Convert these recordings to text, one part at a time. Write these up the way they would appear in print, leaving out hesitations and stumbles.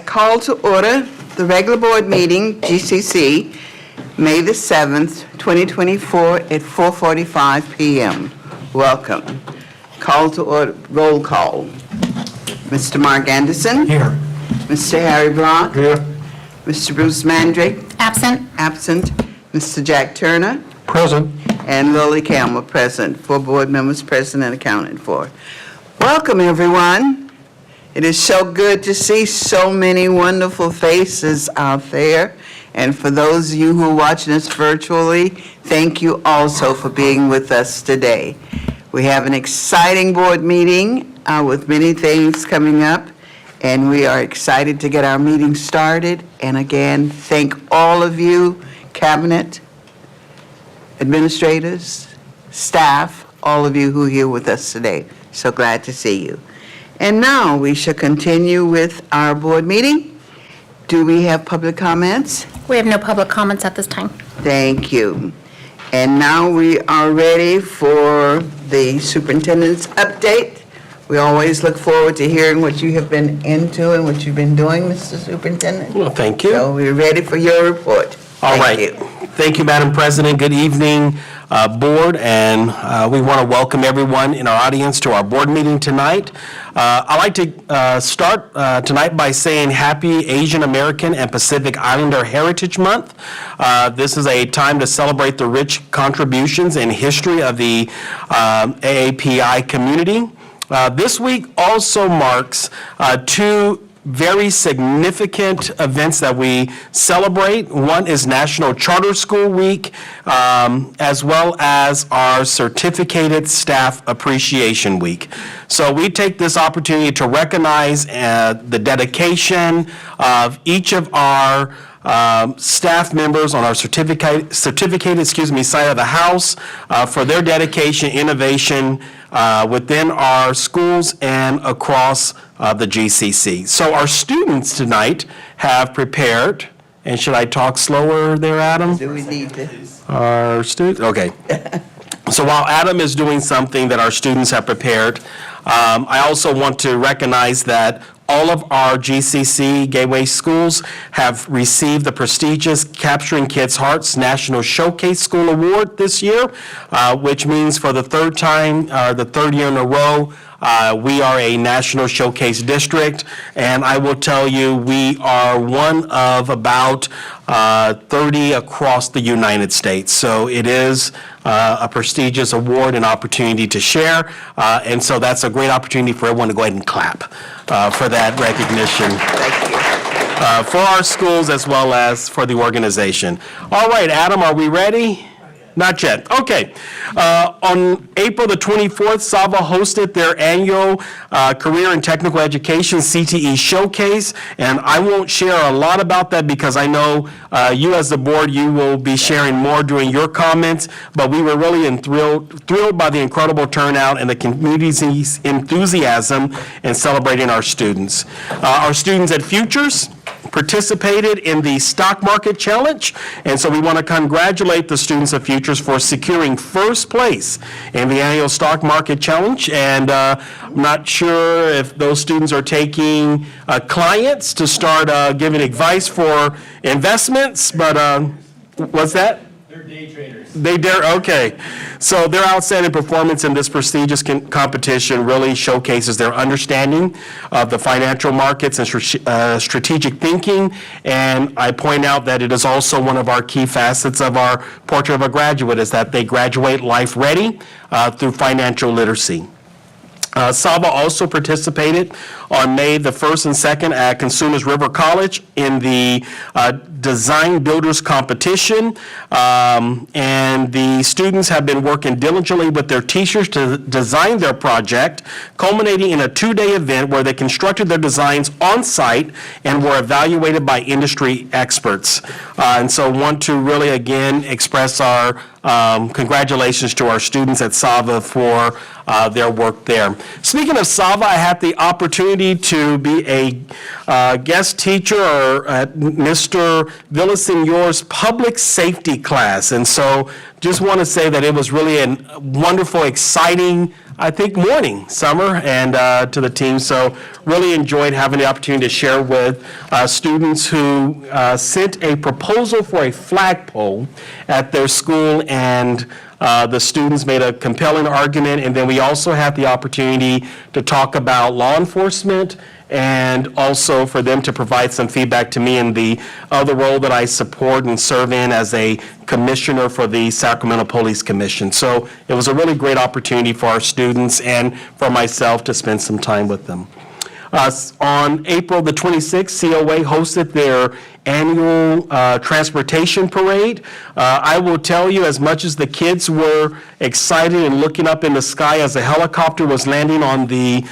call to order the regular board meeting, GCC, May the 7th, 2024 at 4:45 p.m. Welcome. Call to order, roll call. Mr. Mark Anderson. Here. Mr. Harry Block. Here. Mr. Bruce Mandrake. Absent. Absent. Mr. Jack Turner. Present. And Lily Campbell present. 4 board members present and accounted for. Welcome, everyone. It is so good to see so many wonderful faces out there. And for those of you who are watching us virtually, thank you also for being with us today. We have an exciting board meeting with many things coming up, and we are excited to get our meeting started. And again, thank all of you, cabinet, administrators, staff, all of you who are here with us today. So glad to see you. And now we shall continue with our board meeting. Do we have public comments? We have no public comments at this time. Thank you. And now we are ready for the superintendent's update. We always look forward to hearing what you have been into and what you've been doing, Mr. Superintendent. Well, thank you. So we're ready for your report. All right. Thank you. Thank you, Madam President. Good evening, Board, and we want to welcome everyone in our audience to our board meeting tonight. I'd like to start tonight by saying Happy Asian American and Pacific Islander Heritage Month. This is a time to celebrate the rich contributions and history of the AAPI community. This week also marks 2 very significant events that we celebrate. One is National Charter School Week, as well as our Certificated Staff Appreciation Week. So we take this opportunity to recognize the dedication of each of our staff members on our certificated side of the house for their dedication, innovation within our schools and across the GCC. So our students tonight have prepared, and should I talk slower there, Adam? Do we need to? Our students, okay. So while Adam is doing something that our students have prepared, I also want to recognize that all of our GCC Gateway schools have received the prestigious Capturing Kids' Hearts National Showcase School Award this year, which means for the third year in a row, we are a National Showcase District, and I will tell you, we are one of about 30 across the United States. So it is a prestigious award and opportunity to share, and so that's a great opportunity for everyone to go ahead and clap for that recognition. Thank you. For our schools as well as for the organization. All right, Adam, are we ready? Not yet. Okay. On April the 24th, SAVA hosted their annual Career and Technical Education CTE Showcase, and I won't share a lot about that because I know you as the board, you will be sharing more during your comments, but we were really thrilled by the incredible turnout and the community's enthusiasm in celebrating our students. Our students at Futures participated in the Stock Market Challenge, and so we want to congratulate the students of Futures for securing first place in the annual Stock Market Challenge, and I'm not sure if those students are taking clients to start giving advice for investments, but what's that? They're day traders. They dare, okay. So their outstanding performance in this prestigious competition really showcases their understanding of the financial markets and strategic thinking. And I point out that it is also one of our key facets of our Portrait of a Graduate is that they graduate life ready through financial literacy. SAVA also participated on May the 1st and 2nd at Consumers River College in the Design Builders Competition. And the students have been working diligently with their teachers to design their project, culminating in a 2-day event where they constructed their designs on site and were evaluated by industry experts. And so want to really again express our congratulations to our students at SAVA for their work there. Speaking of SAVA, I had the opportunity to be a guest teacher at Mr. Villasenor's public safety class. And so just want to say that it was really a wonderful, exciting, I think, morning, Summer, and to the team. So really enjoyed having the opportunity to share with students who sent a proposal for a flagpole at their school, and the students made a compelling argument. And then we also had the opportunity to talk about law enforcement, and also for them to provide some feedback to me in the other role that I support and serve in as a commissioner for the Sacramento Police Commission. So it was a really great opportunity for our students and for myself to spend some time with them. On April the 26th, COA hosted their annual transportation parade. I will tell you, as much as the kids were excited and looking up in the sky as a helicopter was landing on the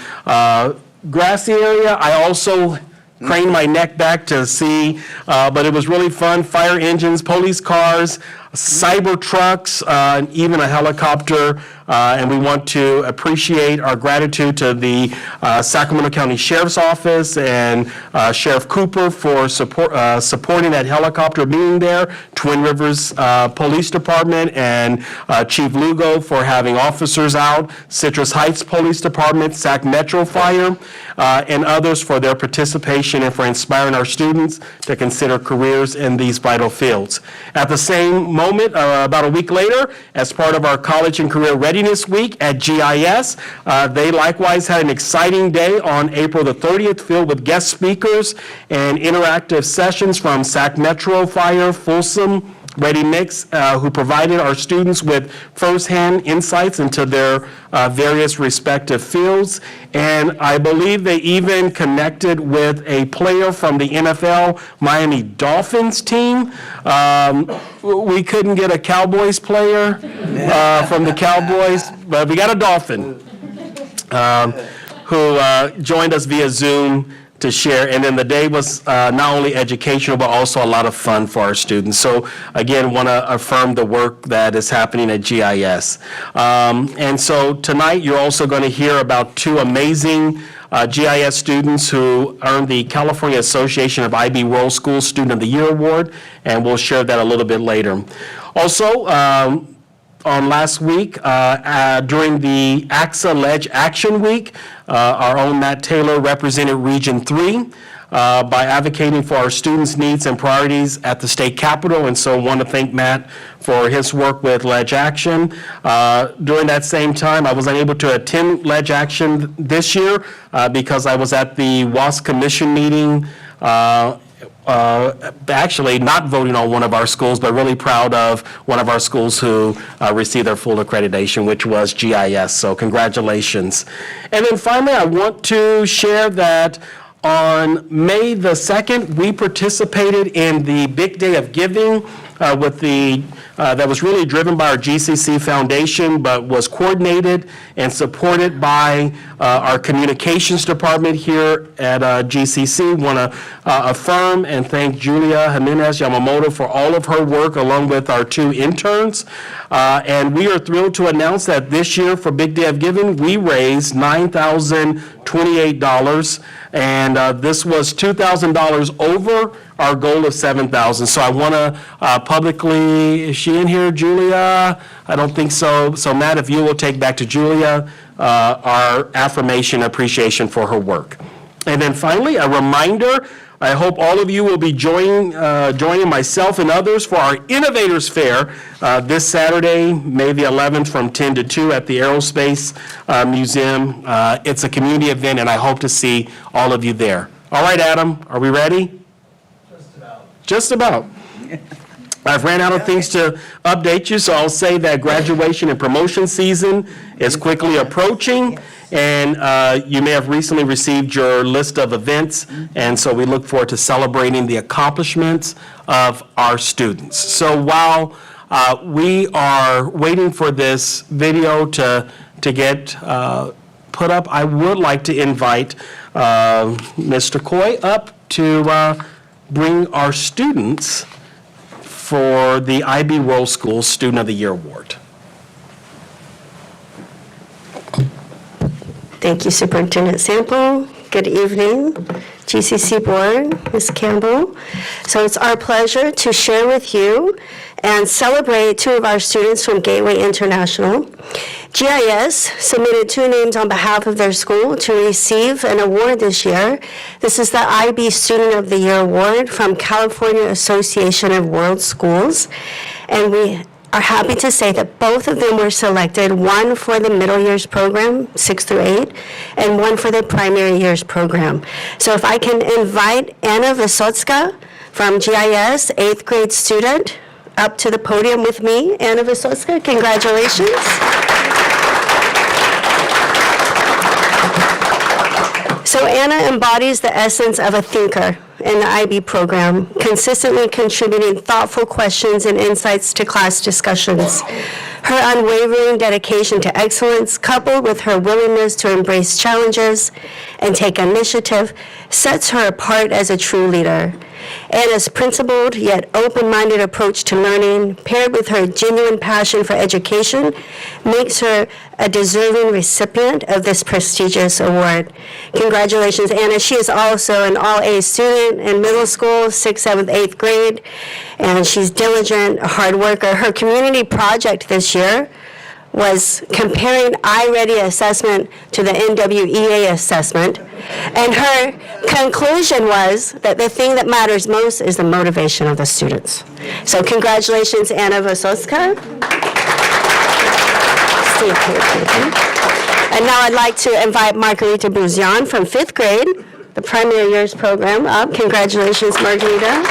grassy area, I also craned my neck back to see, but it was really fun. Fire engines, police cars, cyber trucks, and even a helicopter. And we want to appreciate our gratitude to the Sacramento County Sheriff's Office and Sheriff Cooper for supporting that helicopter being there, Twin Rivers Police Department, and Chief Lugo for having officers out, Citrus Heights Police Department, Sac Metro Fire, and others for their participation and for inspiring our students to consider careers in these vital fields. At the same moment, about a week later, as part of our College and Career Readiness Week at GIS, they likewise had an exciting day on April the 30th filled with guest speakers and interactive sessions from Sac Metro Fire, Folsom, Ready Mix, who provided our students with firsthand insights into their various respective fields. And I believe they even connected with a player from the NFL Miami Dolphins team. We couldn't get a Cowboys player from the Cowboys, but we got a Dolphin who joined us via Zoom to share. And then the day was not only educational, but also a lot of fun for our students. So again, want to affirm the work that is happening at GIS. And so tonight, you're also going to hear about two amazing GIS students who earned the California Association of IB World School Student of the Year Award, and we'll share that a little bit later. Also, on last week, during the AXA Ledge Action Week, our own Matt Taylor represented Region 3 by advocating for our students' needs and priorities at the state capitol, and so I want to thank Matt for his work with Ledge Action. During that same time, I was unable to attend Ledge Action this year because I was at the WASC Commission meeting, actually not voting on one of our schools, but really proud of one of our schools who received their full accreditation, which was GIS. So congratulations. And then finally, I want to share that on May the 2nd, we participated in the Big Day of Giving with the that was really driven by our GCC Foundation, but was coordinated and supported by our communications department here at GCC. Want to affirm and thank Julia Jimenez Yamamoto for all of her work, along with our two interns. And we are thrilled to announce that this year for Big Day of Giving, we raised $9,028, and this was $2,000 over our goal of $7,000. So I want to publicly, is she in here, Julia? I don't think so. So Matt, if you will take back to Julia our affirmation, appreciation for her work. And then finally, a reminder, I hope all of you will be joining myself and others for our Innovators Fair this Saturday, May the 11th, from 10 to 2 at the Aerospace Museum. It's a community event, and I hope to see all of you there. All right, Adam, are we ready? Just about. I've ran out of things to update you, so I'll say that graduation and promotion season is quickly approaching, and you may have recently received your list of events, and so we look forward to celebrating the accomplishments of our students. So while we are waiting for this video to get put up, I would like to invite Mr. Coy up to bring our students for the IB World School Student of the Year Award. Thank you, Superintendent Sample. Good evening, GCC Board, Ms. Campbell. So it's our pleasure to share with you and celebrate two of our students from Gateway International. GIS submitted 2 names on behalf of their school to receive an award this year. This is the IB Student of the Year Award from California Association of World Schools. And we are happy to say that both of them were selected, one for the middle years program, 6 through 8, and one for the primary years program. So if I can invite Anna Vysotska from GIS, 8th grade student, up to the podium with me. Anna Vysotska, congratulations. So Anna embodies the essence of a thinker in the IB program, consistently contributing thoughtful questions and insights to class discussions. Her unwavering dedication to excellence, coupled with her willingness to embrace challenges and take initiative, sets her apart as a true leader. Anna's principled yet open-minded approach to learning, paired with her genuine passion for education, makes her a deserving recipient of this prestigious award. Congratulations, Anna. She is also an all-A student in middle school, 6th, 7th, 8th grade, and she's diligent, a hard worker. Her community project this year was comparing iReady assessment to the NWEA assessment. And her conclusion was that the thing that matters most is the motivation of the students. So congratulations, Anna Vysotska. Steve, and now I'd like to invite Margarita Buzian from 5th grade, the primary years program, up. Congratulations, Margarita.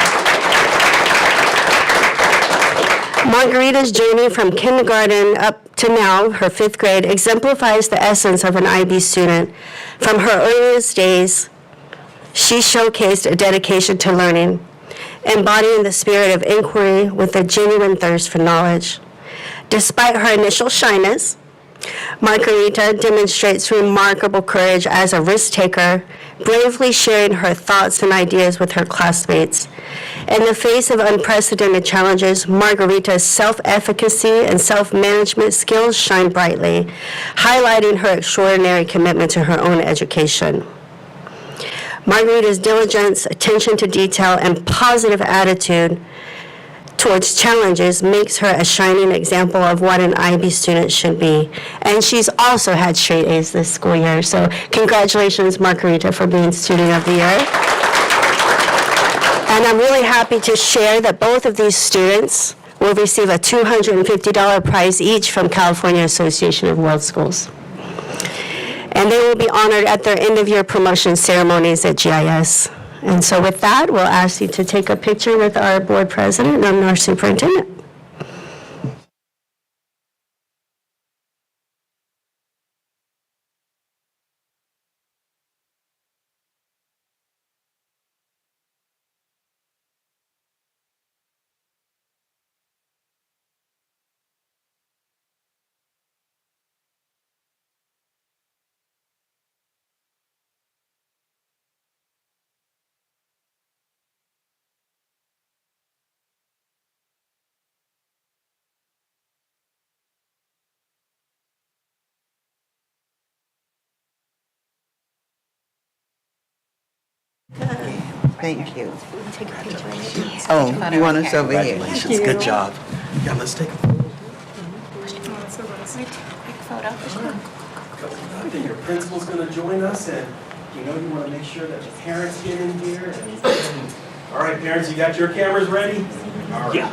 Margarita's journey from kindergarten up to now, her 5th grade, exemplifies the essence of an IB student. From her earliest days, she showcased a dedication to learning, embodying the spirit of inquiry with a genuine thirst for knowledge. Despite her initial shyness, Margarita demonstrates remarkable courage as a risk taker, bravely sharing her thoughts and ideas with her classmates. In the face of unprecedented challenges, Margarita's self-efficacy and self-management skills shine brightly, highlighting her extraordinary commitment to her own education. Margarita's diligence, attention to detail, and positive attitude towards challenges makes her a shining example of what an IB student should be. And she's also had straight A's this school year. So congratulations, Margarita, for being Student of the Year. And I'm really happy to share that both of these students will receive a $250 prize each from California Association of World Schools. And they will be honored at their end-of-year promotion ceremonies at GIS. And so with that, we'll ask you to take a picture with our board president and our superintendent. Thank you. Oh, you want us over here? Congratulations, good job. Yeah, let's take a photo. I think your principal's going to join us, and you want to make sure that the parents get in here. All right, parents, you got your cameras ready? Yeah.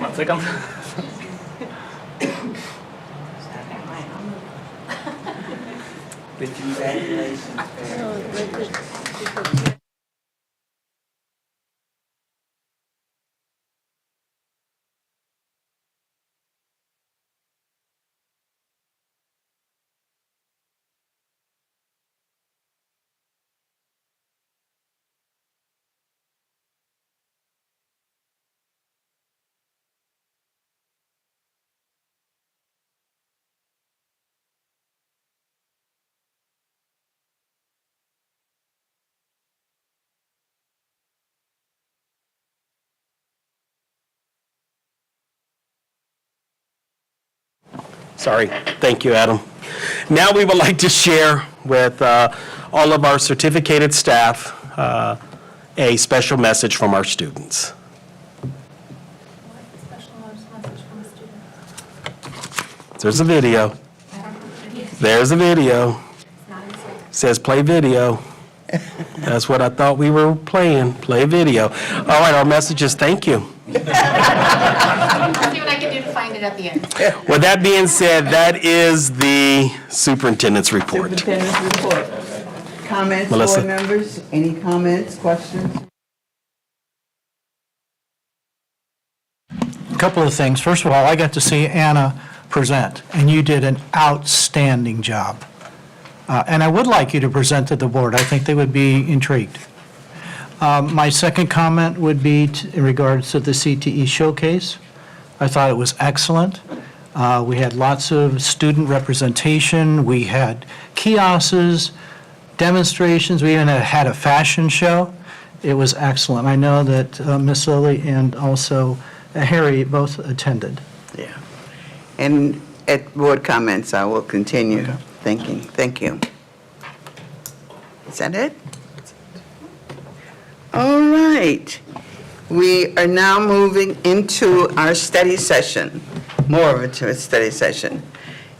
Want to take them? Sorry. Thank you, Adam. Now we would like to share with all of our certificated staff a special message from our students. There's a video. There's a video. Says play video. That's what I thought we were playing, play video. All right, our message is thank you. See what I can do to find it at the end. With that being said, that is the superintendent's report. Superintendent's report. Comments, Melissa. board members? Any comments, questions? A couple of things. First of all, I got to see Anna present, and you did an outstanding job. And I would like you to present to the board. I think they would be intrigued. My second comment would be in regards to the CTE showcase. I thought it was excellent. We had lots of student representation. We had kiosks, demonstrations. We even had a fashion show. It was excellent. I know that Miss Lily and also Harry both attended. Yeah. And at board comments, I will continue thinking. Thank you. Is that it? All right. We are now moving into our study session, more of a study session.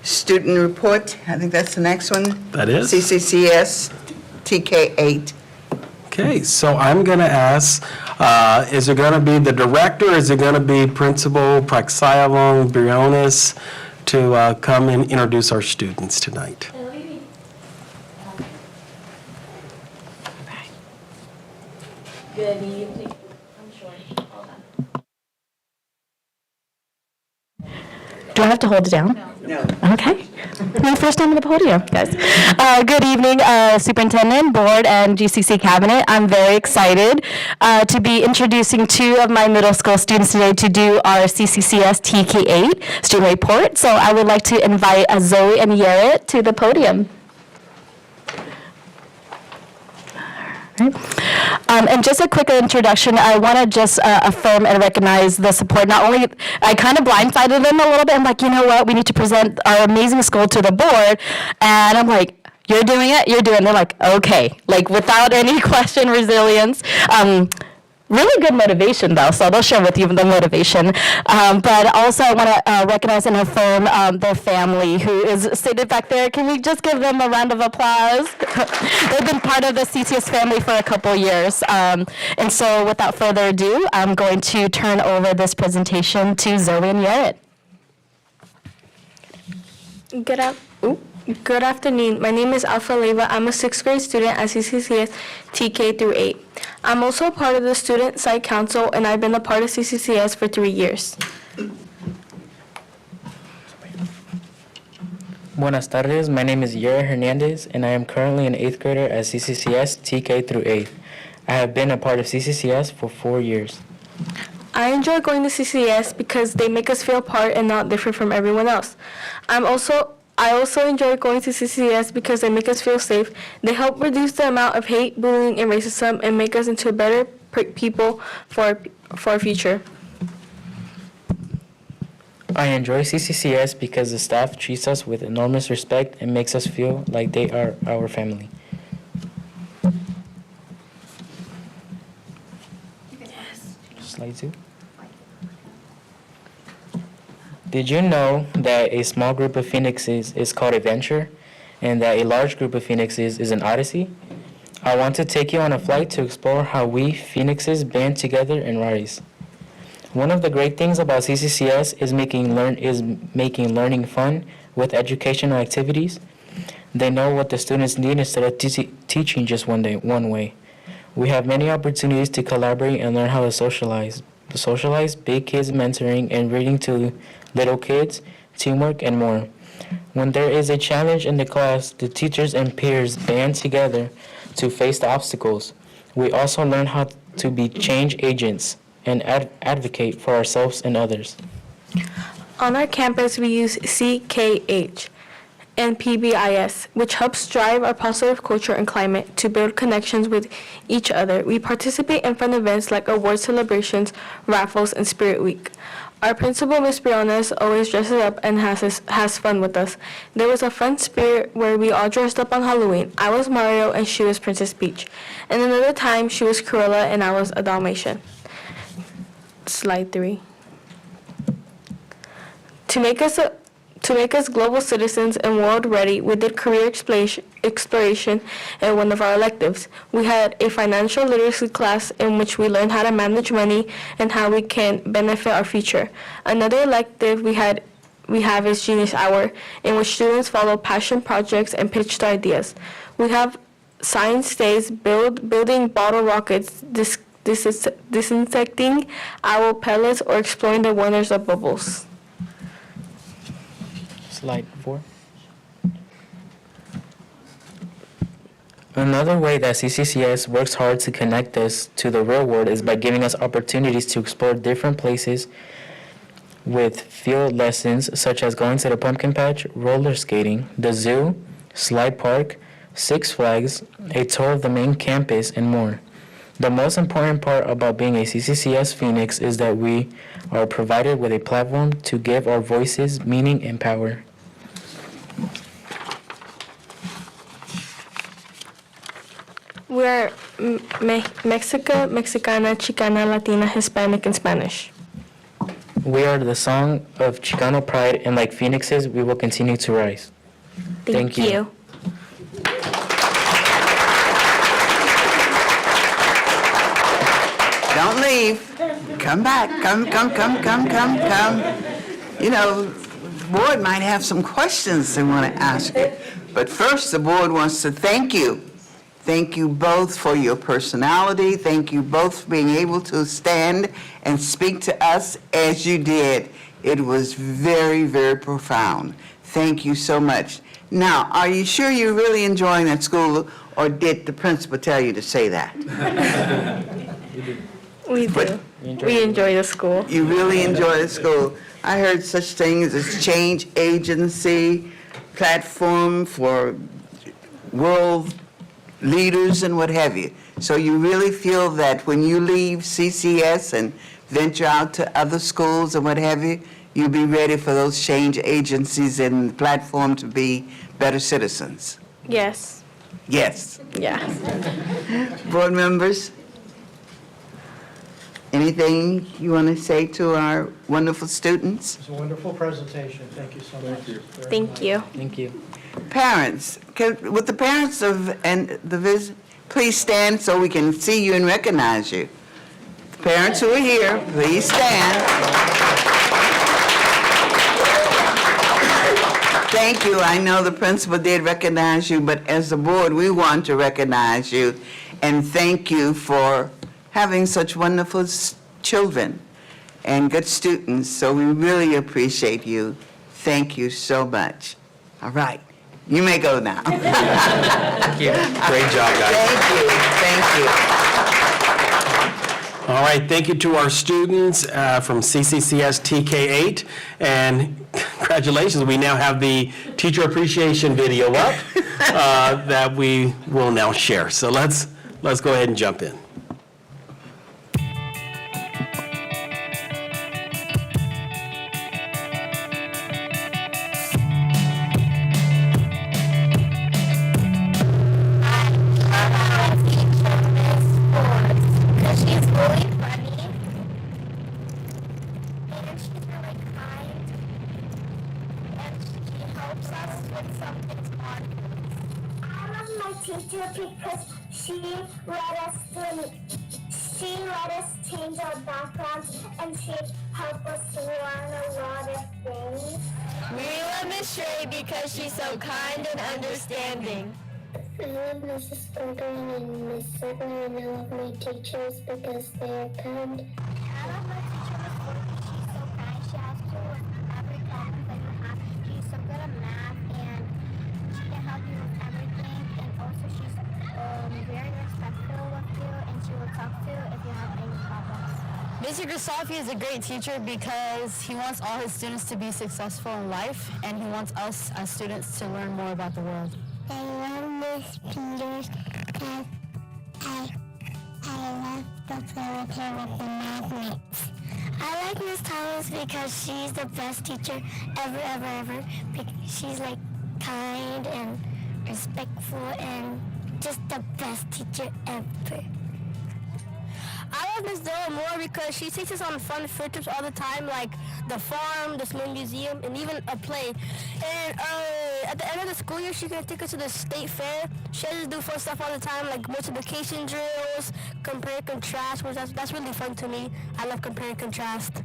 Student report, I think that's the next one. That is. CCCS TK8. Okay, so I'm going to ask, is it going to be the director, is it going to be Principal Praxiavon Briones to come and introduce our students tonight? Good evening. I'm sure. Hold on. Do I have to hold it down? No. Okay. My first time on the podium, guys. Good evening, Superintendent, Board, and GCC Cabinet. I'm very excited to be introducing two of my middle school students today to do our CCCS TK8 student report. So I would like to invite Zoe and Yaret to the podium. And just a quick introduction, I want to just affirm and recognize the support. Not only, I kind of blindsided them a little bit. I'm like, you know what, we need to present our amazing school to the board. And I'm like, you're doing it, you're doing it. They're like, okay, like without any question, resilience. Really good motivation, though, so they'll share with you the motivation. But also, I want to recognize and affirm their family, who is seated back there. Can we just give them a round of applause? They've been part of the CTS family for a couple years. And so, without further ado, I'm going to turn over this presentation to Zoe and Yaret. Good afternoon. My name is Alpha Leva. I'm a 6th grade student at CCCS TK through 8. I'm also a part of the Student Site Council, and I've been a part of CCCS for 3 years. Buenas tardes, my name is Yuri Hernandez, and I am currently an 8th grader at CCCS TK through 8. I have been a part of CCCS for 4 years. I enjoy going to CCCS because they make us feel part and not different from everyone else. I also enjoy going to CCCS because they make us feel safe. They help reduce the amount of hate, bullying, and racism and make us into better people for our future. I enjoy CCCS because the staff treats us with enormous respect and makes us feel like they are our family. Slide 2. Did you know that a small group of phoenixes is called a venture, and that a large group of phoenixes is an odyssey? I want to take you on a flight to explore how we phoenixes band together and rise. One of the great things about CCCS is making learning fun with educational activities. They know what the students need instead of teaching just one way. We have many opportunities to collaborate and learn how to socialize. Big kids mentoring and reading to little kids, teamwork, and more. When there is a challenge in the class, the teachers and peers band together to face the obstacles. We also learn how to be change agents and advocate for ourselves and others. On our campus, we use CKH and PBIS, which helps drive our positive culture and climate to build connections with each other. We participate in fun events like award celebrations, raffles, and Spirit Week. Our principal, Miss Briones, always dresses up and has fun with us. There was a fun spirit where we all dressed up on Halloween. I was Mario and she was Princess Peach. And another time she was Cruella and I was a Dalmatian. Slide 3. To make us global citizens and world ready, we did career exploration in one of our electives. We had a financial literacy class in which we learned how to manage money and how we can benefit our future. Another elective we have is Genius Hour, in which students follow passion projects and pitch their ideas. We have science days, building bottle rockets, disinfecting owl pellets, or exploring the wonders of bubbles. Slide 4. Another way that CCCS works hard to connect us to the real world is by giving us opportunities to explore different places with field lessons such as going to the pumpkin patch, roller skating, the zoo, slide park, Six Flags, a tour of the main campus, and more. The most important part about being a CCCS Phoenix is that we are provided with a platform to give our voices meaning and power. We're Mexica, Mexicana, Chicana, Latina, Hispanic, and Spanish. We are the song of Chicano pride, and like phoenixes, we will continue to rise. Thank you. Don't leave. Come back. Come. You know, the board might have some questions they want to ask you. But first, the board wants to thank you. Thank you both for your personality. Thank you both for being able to stand and speak to us as you did. It was very, very profound. Thank you so much. Now, are you sure you're really enjoying that school, or did the principal tell you to say that? We do. We enjoy the school. You really enjoy the school. I heard such things as change agency, platform for world leaders and what have you. So you really feel that when you leave CCS and venture out to other schools and what have you, you'll be ready for those change agencies and the platform to be better citizens? Yes. Yes. Yeah. Board members? Anything you want to say to our wonderful students? It's a wonderful presentation. Thank you so much. Thank you. Thank you. Parents, would the parents of and the visit, please stand so we can see you and recognize you. The parents who are here, please stand. Thank you. I know the principal did recognize you, but as the board, we want to recognize you and thank you for having such wonderful children and good students. So we really appreciate you. Thank you so much. All right. You may go now. Thank you. Great job, guys. Thank you. All right, thank you to our students from CCCS TK8, and congratulations, we now have the teacher appreciation video up that we will now share. So let's go ahead and jump in. Teacher because she let us change our backgrounds and she helped us learn a lot of things. We love Miss Shay because she's so kind and understanding. I love Mrs. Thornton and Miss Sigler, and I love my teachers because they are kind. I love my teacher, Miss Thornton. She's so kind. She helps you with every problem that you have. She's so good at math and she can help you with everything. And also she's very respectful with you and she will talk to you if you have any problems. Mr. Grisolfi is a great teacher because he wants all his students to be successful in life, and he wants us as students to learn more about the world. I love Miss Peters because I love the play with her with the magnets. I like Miss Thomas because she's the best teacher ever. She's like kind and respectful and just the best teacher ever. I love Miss Dilla more because she takes us on fun field trips all the time, like the farm, the Smith Museum, and even a play. And at the end of the school year, she's gonna take us to the state fair. She has to do fun stuff all the time, like multiplication drills, compare and contrast, which that's really fun to me. I love compare and contrast.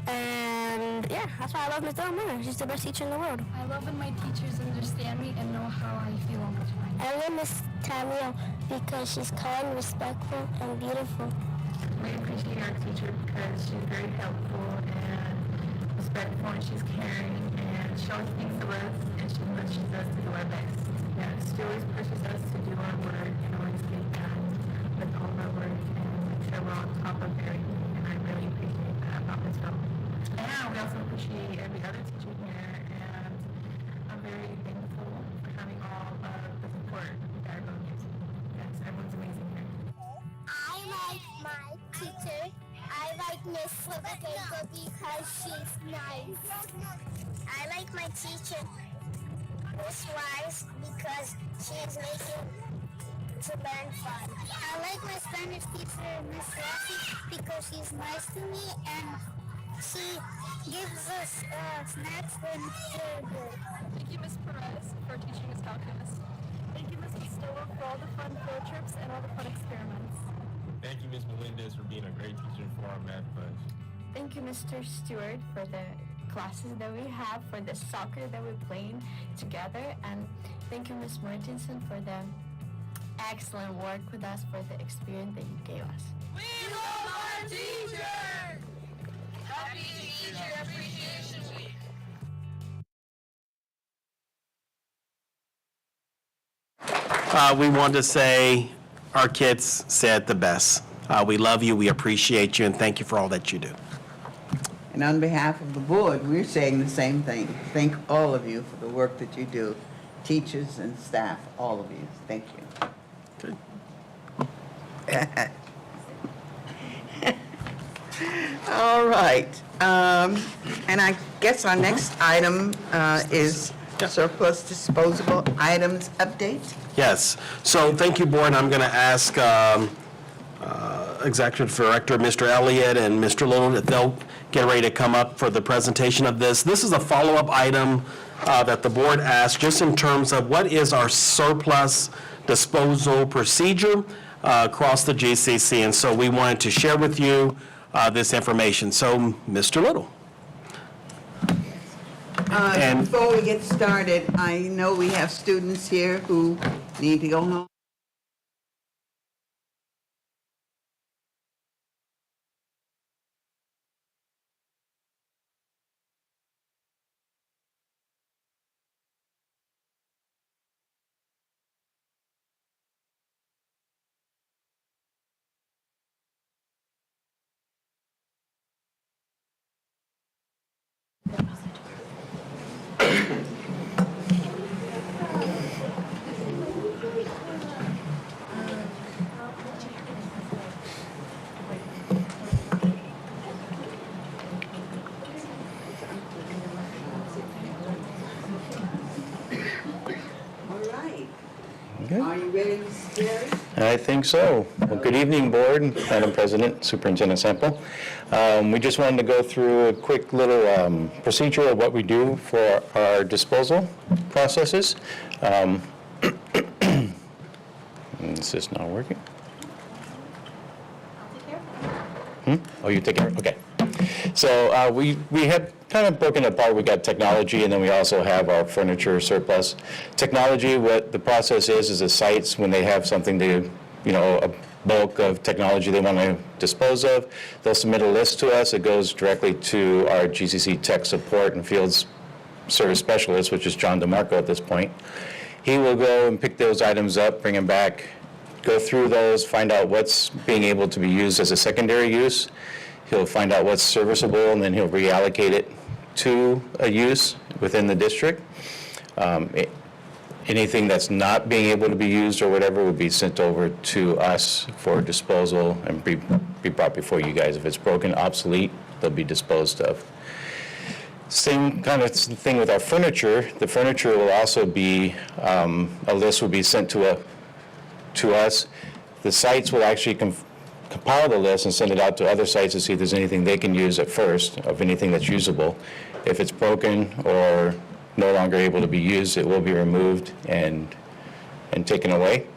And yeah, that's why I love Miss Dilla more. She's the best teacher in the world. I love when my teachers understand me and know how I feel all the time. I love Miss Tamio because she's kind, respectful, and beautiful. We appreciate our teacher because she's very helpful and respectful, and she's caring, and she always thinks of us, and she pushes us to do our best. Yeah, she always pushes us to do our work and always get done with all of our work and make sure we're on top of everything, and I really appreciate that about Ms. Hill. And we also appreciate every other teacher here, and I'm very thankful for having all of the support that everyone gives me. Yes, everyone's amazing here. I like my teacher. I like Miss Flipper because she's nice. I like my teacher, Miss Wise, because she is making to learn fun. I like my Spanish teacher, Miss Rossi, because she's nice to me and she gives us snacks when we're good. Thank you, Ms. Perez, for teaching us calculus. Thank you, Ms. Costello, for all the fun field trips and all the fun experiments. Thank you, Ms. Melendez, for being a great teacher for our math class. Thank you, Mr. Stewart, for the classes that we have, for the soccer that we're playing together, and thank you, Ms. Martinson, for the excellent work with us, for the experience that you gave us. We love our teachers! Happy Teacher Appreciation Week! We want to say our kids said the best. We love you, we appreciate you, and thank you for all that you do. And on behalf of the board, we're saying the same thing. Thank all of you for the work that you do, teachers and staff, all of you. Thank you. Good. All right. And I guess our next item is surplus disposable items update. Yes. So thank you, board. I'm going to ask Executive Director Mr. Elliott and Mr. Little if they'll get ready to come up for the presentation of this. This is a follow-up item that the board asked just in terms of what is our surplus disposal procedure across the GCC. And so we wanted to share with you this information. So, Mr. Little. And before we get started, I know we have students here who need to go home. Are you ready, Mr. Jerry? I think so. Well, good evening, Board, Madam President, Superintendent Semple. We just wanted to go through a quick little procedure of what we do for our disposal processes. Is this not working? Oh, you take care of it? Okay. So we had kind of broken apart. We got technology, and then we also have our furniture surplus. Technology, what the process is the sites, when they have something to, a bulk of technology they want to dispose of, they'll submit a list to us. It goes directly to our GCC Tech Support and Fields Service Specialist, which is John DeMarco at this point. He will go and pick those items up, bring them back, go through those, find out what's being able to be used as a secondary use. He'll find out what's serviceable, and then he'll reallocate it to a use within the district. Anything that's not being able to be used or whatever would be sent over to us for disposal and be brought before you guys. If it's broken, obsolete, they'll be disposed of. Same kind of thing with our furniture. The furniture will also be, a list will be sent to us. The sites will actually compile the list and send it out to other sites to see if there's anything they can use at first, of anything that's usable. If it's broken or no longer able to be used, it will be removed and taken away.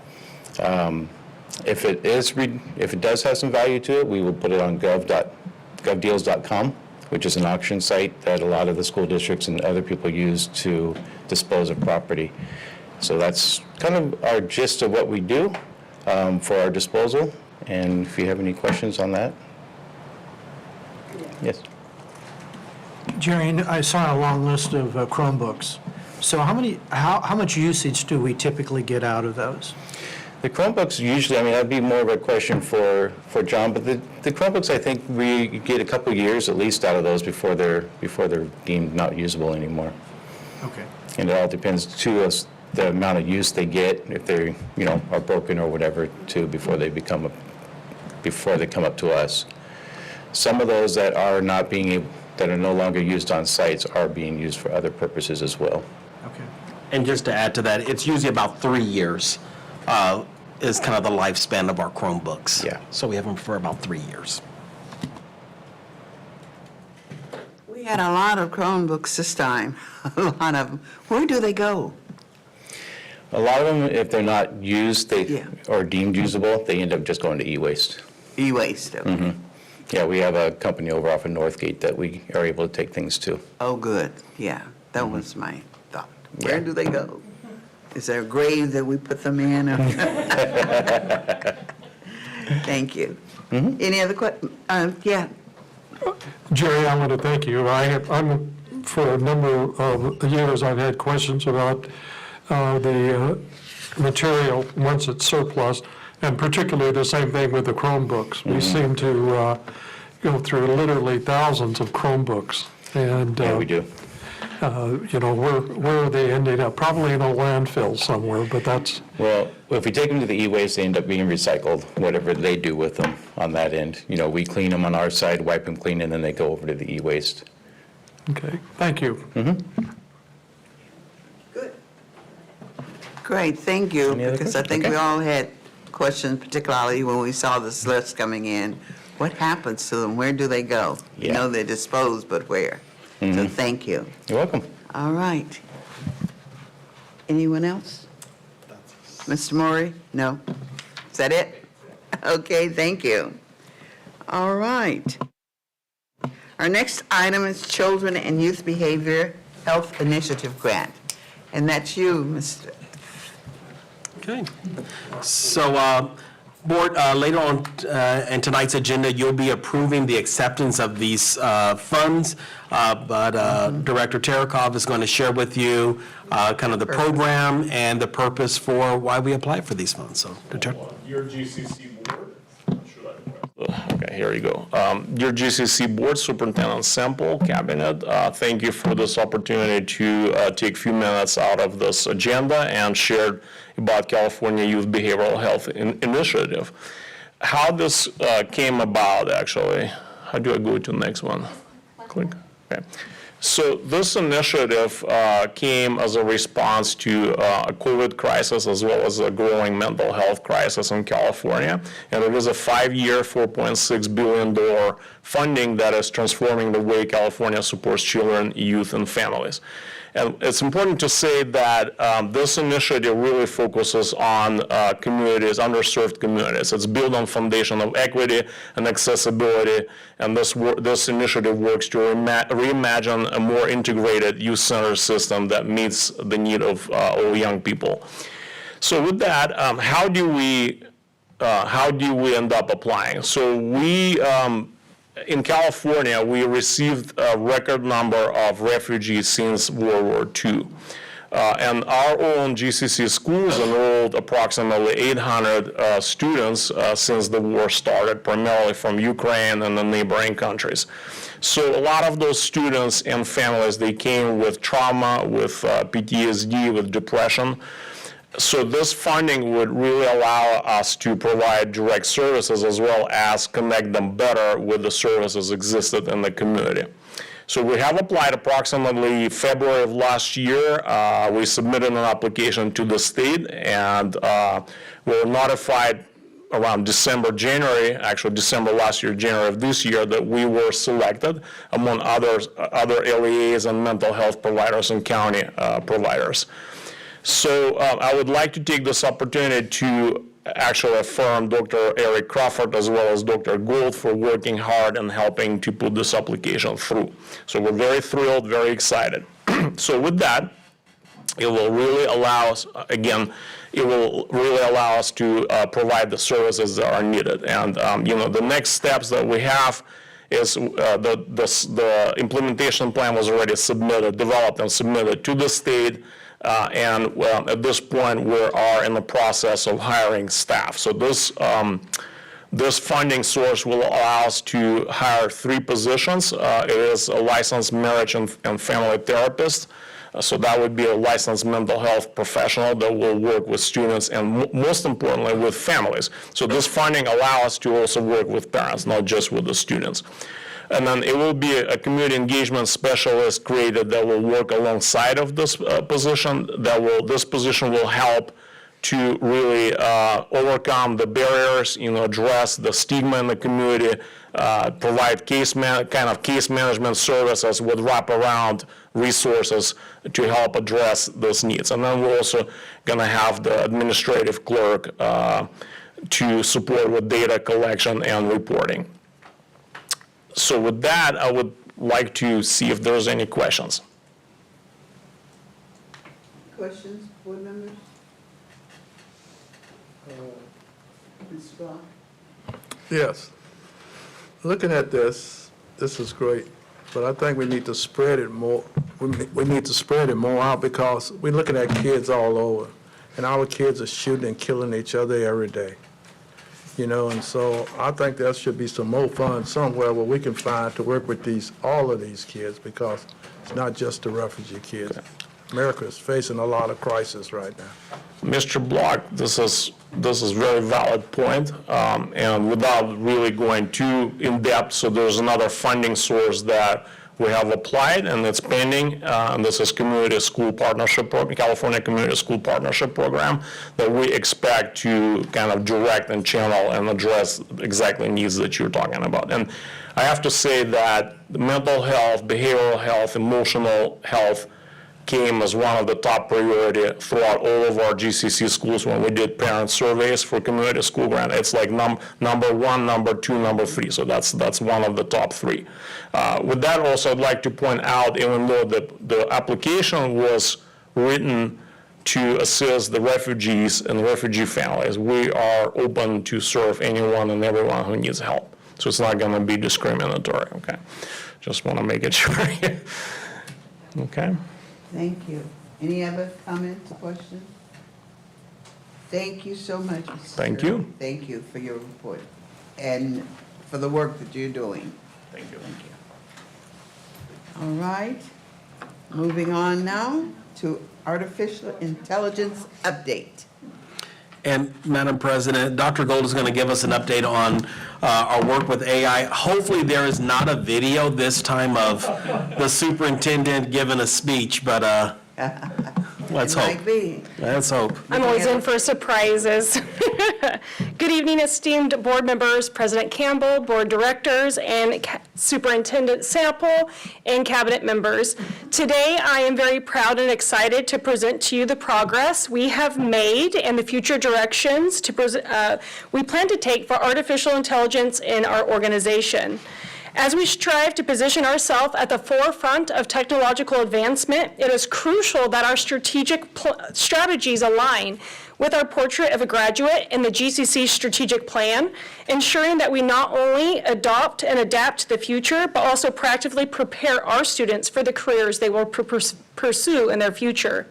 If it does have some value to it, we will put it on govdeals.com, which is an auction site that a lot of the school districts and other people use to dispose of property. So that's kind of our gist of what we do for our disposal. And if you have any questions on that. Yes. Jerry, I saw a long list of Chromebooks. So how much usage do we typically get out of those? The Chromebooks usually, I mean, that'd be more of a question for John, but the Chromebooks, I think we get a couple years at least out of those before they're deemed not usable anymore. Okay. And it all depends too as the amount of use they get, if they, are broken or whatever too, before they come up to us. Some of those that are not that are no longer used on sites are being used for other purposes as well. Okay. And just to add to that, it's usually about 3 years is kind of the lifespan of our Chromebooks. Yeah. So we have them for about 3 years. We had a lot of Chromebooks this time, a lot of them. Where do they go? A lot of them, if they're not used Yeah. or deemed usable, they end up just going to e-waste. E-waste, okay. Mm-hmm. Yeah, we have a company over off of Northgate that we are able to take things to. Oh, good, yeah, that was my thought. Where Yeah. do they go? Is there a grave that we put them in? Thank you. Any other questions? Yeah, Jerry, I want to thank you. For a number of years, I've had questions about the material once it's surplus, and particularly the same thing with the Chromebooks. We seem to go through literally thousands of Chromebooks, and Yeah, we do. where are they ending up? Probably in a landfill somewhere, but that's, Well, if we take them to the e-waste, they end up being recycled, whatever they do with them on that end. We clean them on our side, wipe them clean, and then they go over to the e-waste. okay, thank you. good. Great, thank you, Any other because I questions? think we Okay. all had questions, particularly when we saw this list coming in. What happens to them? Where do they go? You Yeah. know they're disposed, but where? So thank you. You're welcome. All right. Anyone else? Mr. Maury? No? Is that it? Okay, thank you. All right. Our next item is Children and Youth Behavior Health Initiative Grant. And that's you, Mr. Okay. So, Board, later on in tonight's agenda, you'll be approving the acceptance of these funds, but Director Terekov is going to share with you kind of the program and the purpose for why we applied for these funds. So, Your GCC board, okay, here you go. Your GCC board, Superintendent Sample, Cabinet, thank you for this opportunity to take a few minutes out of this agenda and share about California Youth Behavioral Health Initiative. How this came about, actually, how do I go to the next one? Click, okay. So this initiative came as a response to a COVID crisis as well as a growing mental health crisis in California. And it is a 5-year, $4.6 billion funding that is transforming the way California supports children, youth, and families. And it's important to say that this initiative really focuses on communities, underserved communities. It's built on foundation of equity and accessibility, and this initiative works to reimagine a more integrated youth-centered system that meets the need of all young people. So with that, how do we end up applying? So we in California, we received a record number of refugees since World War II. And our own GCC schools enrolled approximately 800 students since the war started, primarily from Ukraine and the neighboring countries. So a lot of those students and families, they came with trauma, with PTSD, with depression. So this funding would really allow us to provide direct services as well as connect them better with the services existed in the community. So we have applied approximately February of last year. We submitted an application to the state, and we were notified around December, January, actually December last year, January of this year, that we were selected among other LEAs and mental health providers and county providers. So I would like to take this opportunity to actually affirm Dr. Eric Crawford as well as Dr. Gould for working hard and helping to put this application through. So we're very thrilled, very excited. So with that, it will really allow us, again, it will really allow us to provide the services that are needed. And the next steps that we have is the implementation plan was already developed and submitted to the state. And at this point, we are in the process of hiring staff. So this funding source will allow us to hire 3 positions. It is a licensed marriage and family therapist. So that would be a licensed mental health professional that will work with students and most importantly with families. So this funding allows us to also work with parents, not just with the students. And then it will be a community engagement specialist created that will work alongside of this position. This position will help to really overcome the barriers, address the stigma in the community, provide case management services with wraparound resources to help address those needs. And then we're also going to have the administrative clerk to support with data collection and reporting. So with that, I would like to see if there's any questions. Questions, board members? Mr. Brown? Yes. Looking at this is great, but I think we need to spread it more. We need to spread it more out because we're looking at kids all over, and our kids are shooting and killing each other every day. And so I think there should be some more funds somewhere where we can find to work with all of these kids, because it's not just the refugee kids. America is facing a lot of crisis right now. Mr. Block, this is a very valid point, and without really going too in-depth, so there's another funding source that we have applied, and it's pending, and this is Community School Partnership Program, California Community School Partnership Program, that we expect to kind of direct and channel and address exactly needs that you're talking about. And I have to say that the mental health, behavioral health, emotional health came as one of the top priority throughout all of our GCC schools when we did parent surveys for community school grant. It's like number 1, number 2, number 3. So that's one of the top 3. With that also, I'd like to point out, even though the application was written to assist the refugees and refugee families, we are open to serve anyone and everyone who needs help. So it's not going to be discriminatory, okay? Just want to make it sure. Okay. Thank you. Any other comments, questions? Thank you so much, Mr. Thank you. Thank you for your report and for the work that you're doing. Thank you. Thank you. All right. Moving on now to artificial intelligence update. And Madam President, Dr. Gold is going to give us an update on our work with AI. Hopefully there is not a video this time of the superintendent giving a speech, but let's hope. It might be. Let's hope. I'm always in for surprises. Good evening, esteemed board members, President Campbell, board directors, and Superintendent Sample, and cabinet members. Today, I am very proud and excited to present to you the progress we have made and the future directions we plan to take for artificial intelligence in our organization. As we strive to position ourselves at the forefront of technological advancement, it is crucial that our strategies align with our portrait of a graduate in the GCC strategic plan, ensuring that we not only adopt and adapt to the future, but also practically prepare our students for the careers they will pursue in their future.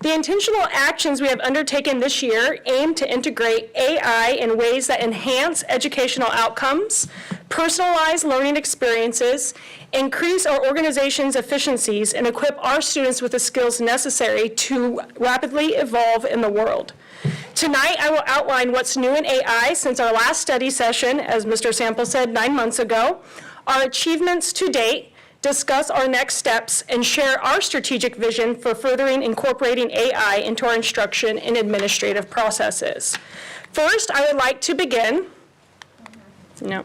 The intentional actions we have undertaken this year aim to integrate AI in ways that enhance educational outcomes, personalize learning experiences, increase our organization's efficiencies, and equip our students with the skills necessary to rapidly evolve in the world. Tonight, I will outline what's new in AI since our last study session, as Mr. Sample said 9 months ago, our achievements to date, discuss our next steps, and share our strategic vision for furthering incorporating AI into our instruction and administrative processes. First, I would like to begin. No.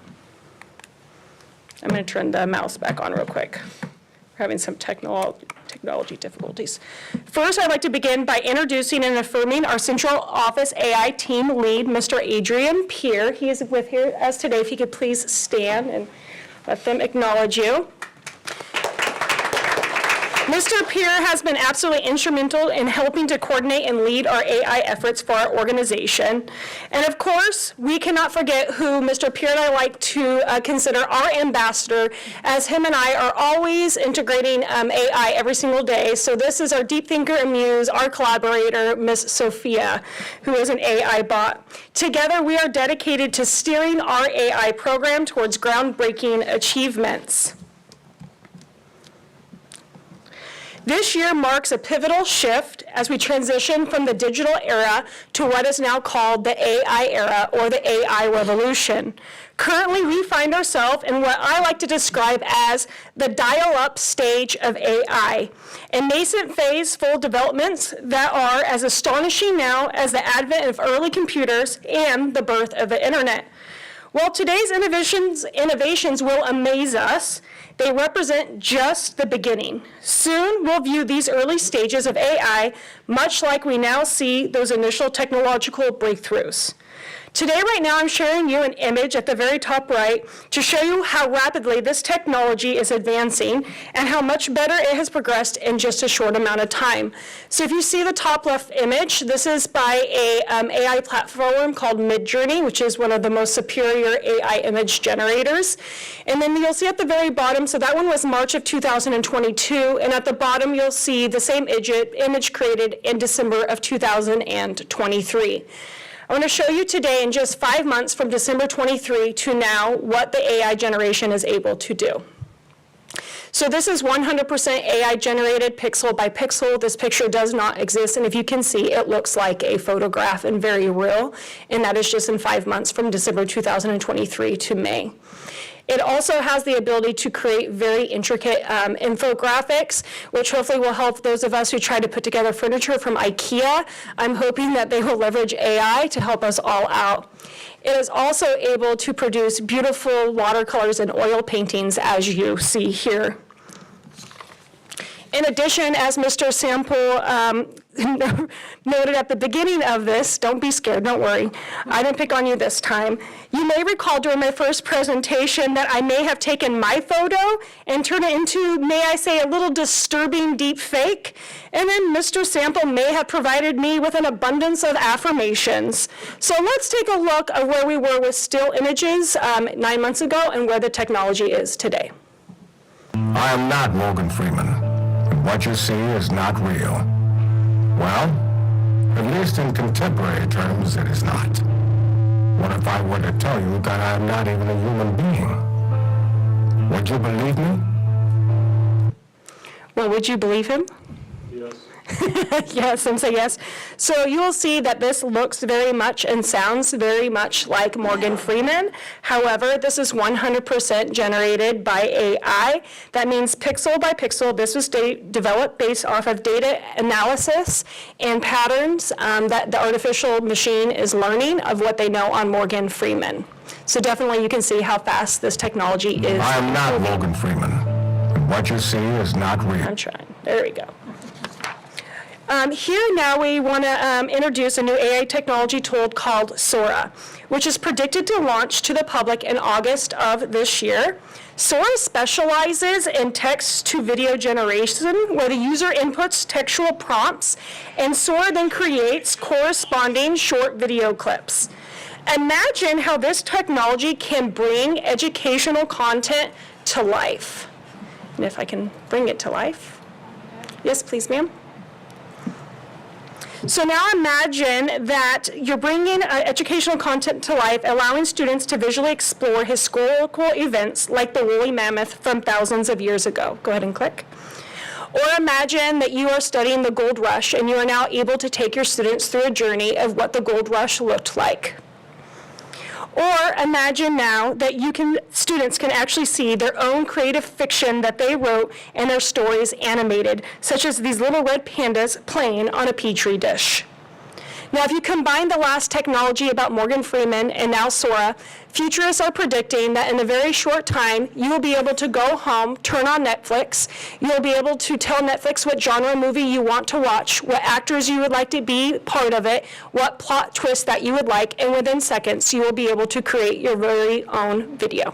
I'm going to turn the mouse back on real quick. We're having some technology difficulties. First, I'd like to begin by introducing and affirming our Central Office AI team lead, Mr. Adrian Peer. He is with us today. If you could please stand and let them acknowledge you. Mr. Peer has been absolutely instrumental in helping to coordinate and lead our AI efforts for our organization. And of course, we cannot forget who Mr. Peer and I like to consider our ambassador, as him and I are always integrating AI every single day. So this is our deep thinker and muse, our collaborator, Miss Sophia, who is an AI bot. Together, we are dedicated to steering our AI program towards groundbreaking achievements. This year marks a pivotal shift as we transition from the digital era to what is now called the AI era, or the AI revolution. Currently, we find ourselves in what I like to describe as the dial-up stage of AI, a nascent phase full of developments that are as astonishing now as the advent of early computers and the birth of the internet. While today's innovations will amaze us, they represent just the beginning. Soon, we'll view these early stages of AI much like we now see those initial technological breakthroughs. Today, right now, I'm sharing you an image at the very top right to show you how rapidly this technology is advancing and how much better it has progressed in just a short amount of time. So if you see the top left image, this is by a AI platform called Midjourney, which is one of the most superior AI image generators. And then you'll see at the very bottom, so that one was March of 2022, and at the bottom you'll see the same image created in December of 2023. I want to show you today, in just 5 months from December 23 to now, what the AI generation is able to do. So this is 100% AI generated pixel by pixel. This picture does not exist, and if you can see, it looks like a photograph and very real, and that is just in 5 months from December 2023 to May. It also has the ability to create very intricate infographics, which hopefully will help those of us who try to put together furniture from IKEA. I'm hoping that they will leverage AI to help us all out. It is also able to produce beautiful watercolors and oil paintings, as you see here. In addition, as Mr. Sample noted at the beginning of this, don't be scared, don't worry. I didn't pick on you this time. You may recall during my first presentation that I may have taken my photo and turned it into, may I say, a little disturbing deep fake. And then Mr. Sample may have provided me with an abundance of affirmations. So let's take a look at where we were with still images 9 months ago and where the technology is today. I am not Morgan Freeman. What you see is not real. Well, at least in contemporary terms, it is not. What if I were to tell you that I am not even a human being? Would you believe me? Well, would you believe him? Yes. Yes, and say yes. So you will see that this looks very much and sounds very much like Morgan Freeman. However, this is 100% generated by AI. That means pixel by pixel. This was developed based off of data analysis and patterns that the artificial machine is learning of what they know on Morgan Freeman. So definitely you can see how fast this technology is. I am not Morgan Freeman. What you see is not real. I'm trying. There we go. Here now we want to introduce a new AI technology tool called Sora, which is predicted to launch to the public in August of this year. Sora specializes in text-to-video generation, where the user inputs textual prompts, and Sora then creates corresponding short video clips. Imagine how this technology can bring educational content to life. And if I can bring it to life. Yes, please, ma'am. So now imagine that you're bringing educational content to life, allowing students to visually explore historical events like the woolly mammoth from thousands of years ago. Go ahead and click. Or imagine that you are studying the gold rush and you are now able to take your students through a journey of what the gold rush looked like. Or imagine now that students can actually see their own creative fiction that they wrote and their stories animated, such as these little red pandas playing on a Petri dish. Now, if you combine the last technology about Morgan Freeman and now Sora, futurists are predicting that in a very short time, you will be able to go home, turn on Netflix, you'll be able to tell Netflix what genre movie you want to watch, what actors you would like to be part of it, what plot twist that you would like, and within seconds, you will be able to create your very own video.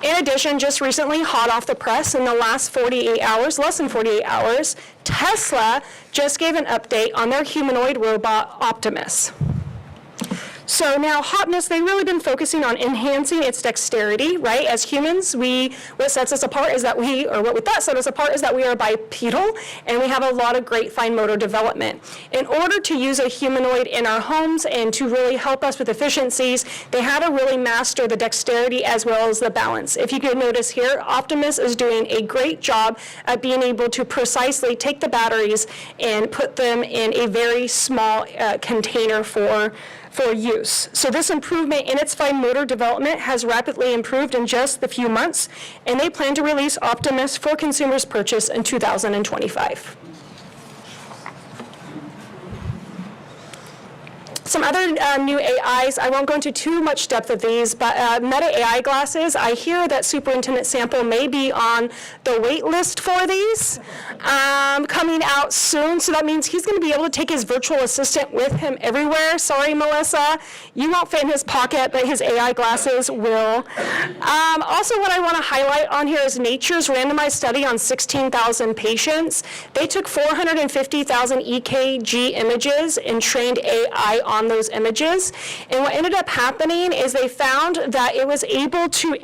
In addition, just recently, hot off the press, in the last 48 hours, less than 48 hours, Tesla just gave an update on their humanoid robot, Optimus. So now Optimus, they've really been focusing on enhancing its dexterity, right? As humans, what sets us apart is that what does set us apart is that we are bipedal, and we have a lot of great fine motor development. In order to use a humanoid in our homes and to really help us with efficiencies, they had to really master the dexterity as well as the balance. If you could notice here, Optimus is doing a great job at being able to precisely take the batteries and put them in a very small container for use. So this improvement in its fine motor development has rapidly improved in just the few months, and they plan to release Optimus for consumers' purchase in 2025. Some other new AIs, I won't go into too much depth of these, but Meta AI glasses, I hear that Superintendent Sample may be on the wait list for these, coming out soon. So that means he's going to be able to take his virtual assistant with him everywhere. Sorry, Melissa, you won't fit in his pocket, but his AI glasses will. Also, what I want to highlight on here is Nature's randomized study on 16,000 patients. They took 450,000 EKG images and trained AI on those images. And what ended up happening is they found that it was able to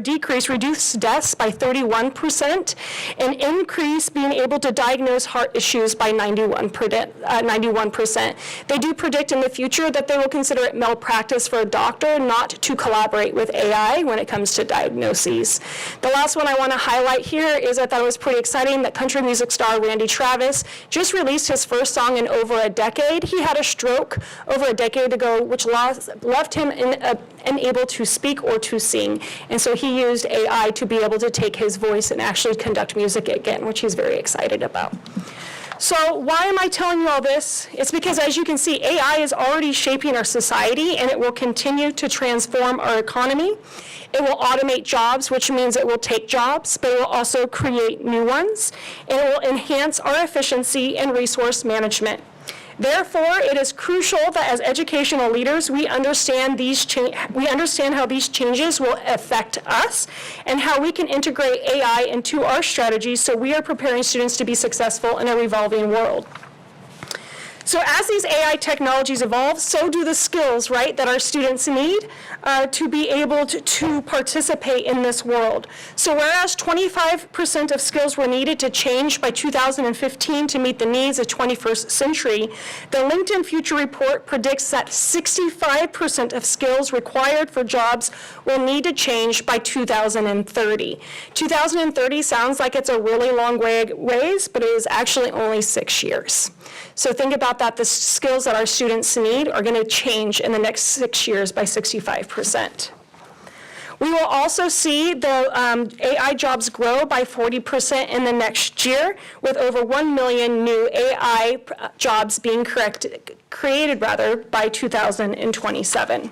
decrease reduce deaths by 31%, and increase being able to diagnose heart issues by 91%. They do predict in the future that they will consider it malpractice for a doctor not to collaborate with AI when it comes to diagnoses. The last one I want to highlight here is I thought it was pretty exciting that country music star Randy Travis just released his first song in over a decade. He had a stroke over a decade ago, which left him unable to speak or to sing. And so he used AI to be able to take his voice and actually conduct music again, which he's very excited about. So why am I telling you all this? It's because, as you can see, AI is already shaping our society, and it will continue to transform our economy. It will automate jobs, which means it will take jobs, but it will also create new ones, and it will enhance our efficiency and resource management. Therefore, it is crucial that as educational leaders, we understand how these changes will affect us and how we can integrate AI into our strategies so we are preparing students to be successful in a revolving world. So as these AI technologies evolve, so do the skills, right, that our students need to be able to participate in this world. So whereas 25% of skills were needed to change by 2015 to meet the needs of 21st century, the LinkedIn Future Report predicts that 65% of skills required for jobs will need to change by 2030. 2030 sounds like it's a really long ways, but it is actually only 6 years. So think about that. The skills that our students need are going to change in the next 6 years by 65%. We will also see the AI jobs grow by 40% in the next year, with over 1 million new AI jobs being created by 2027.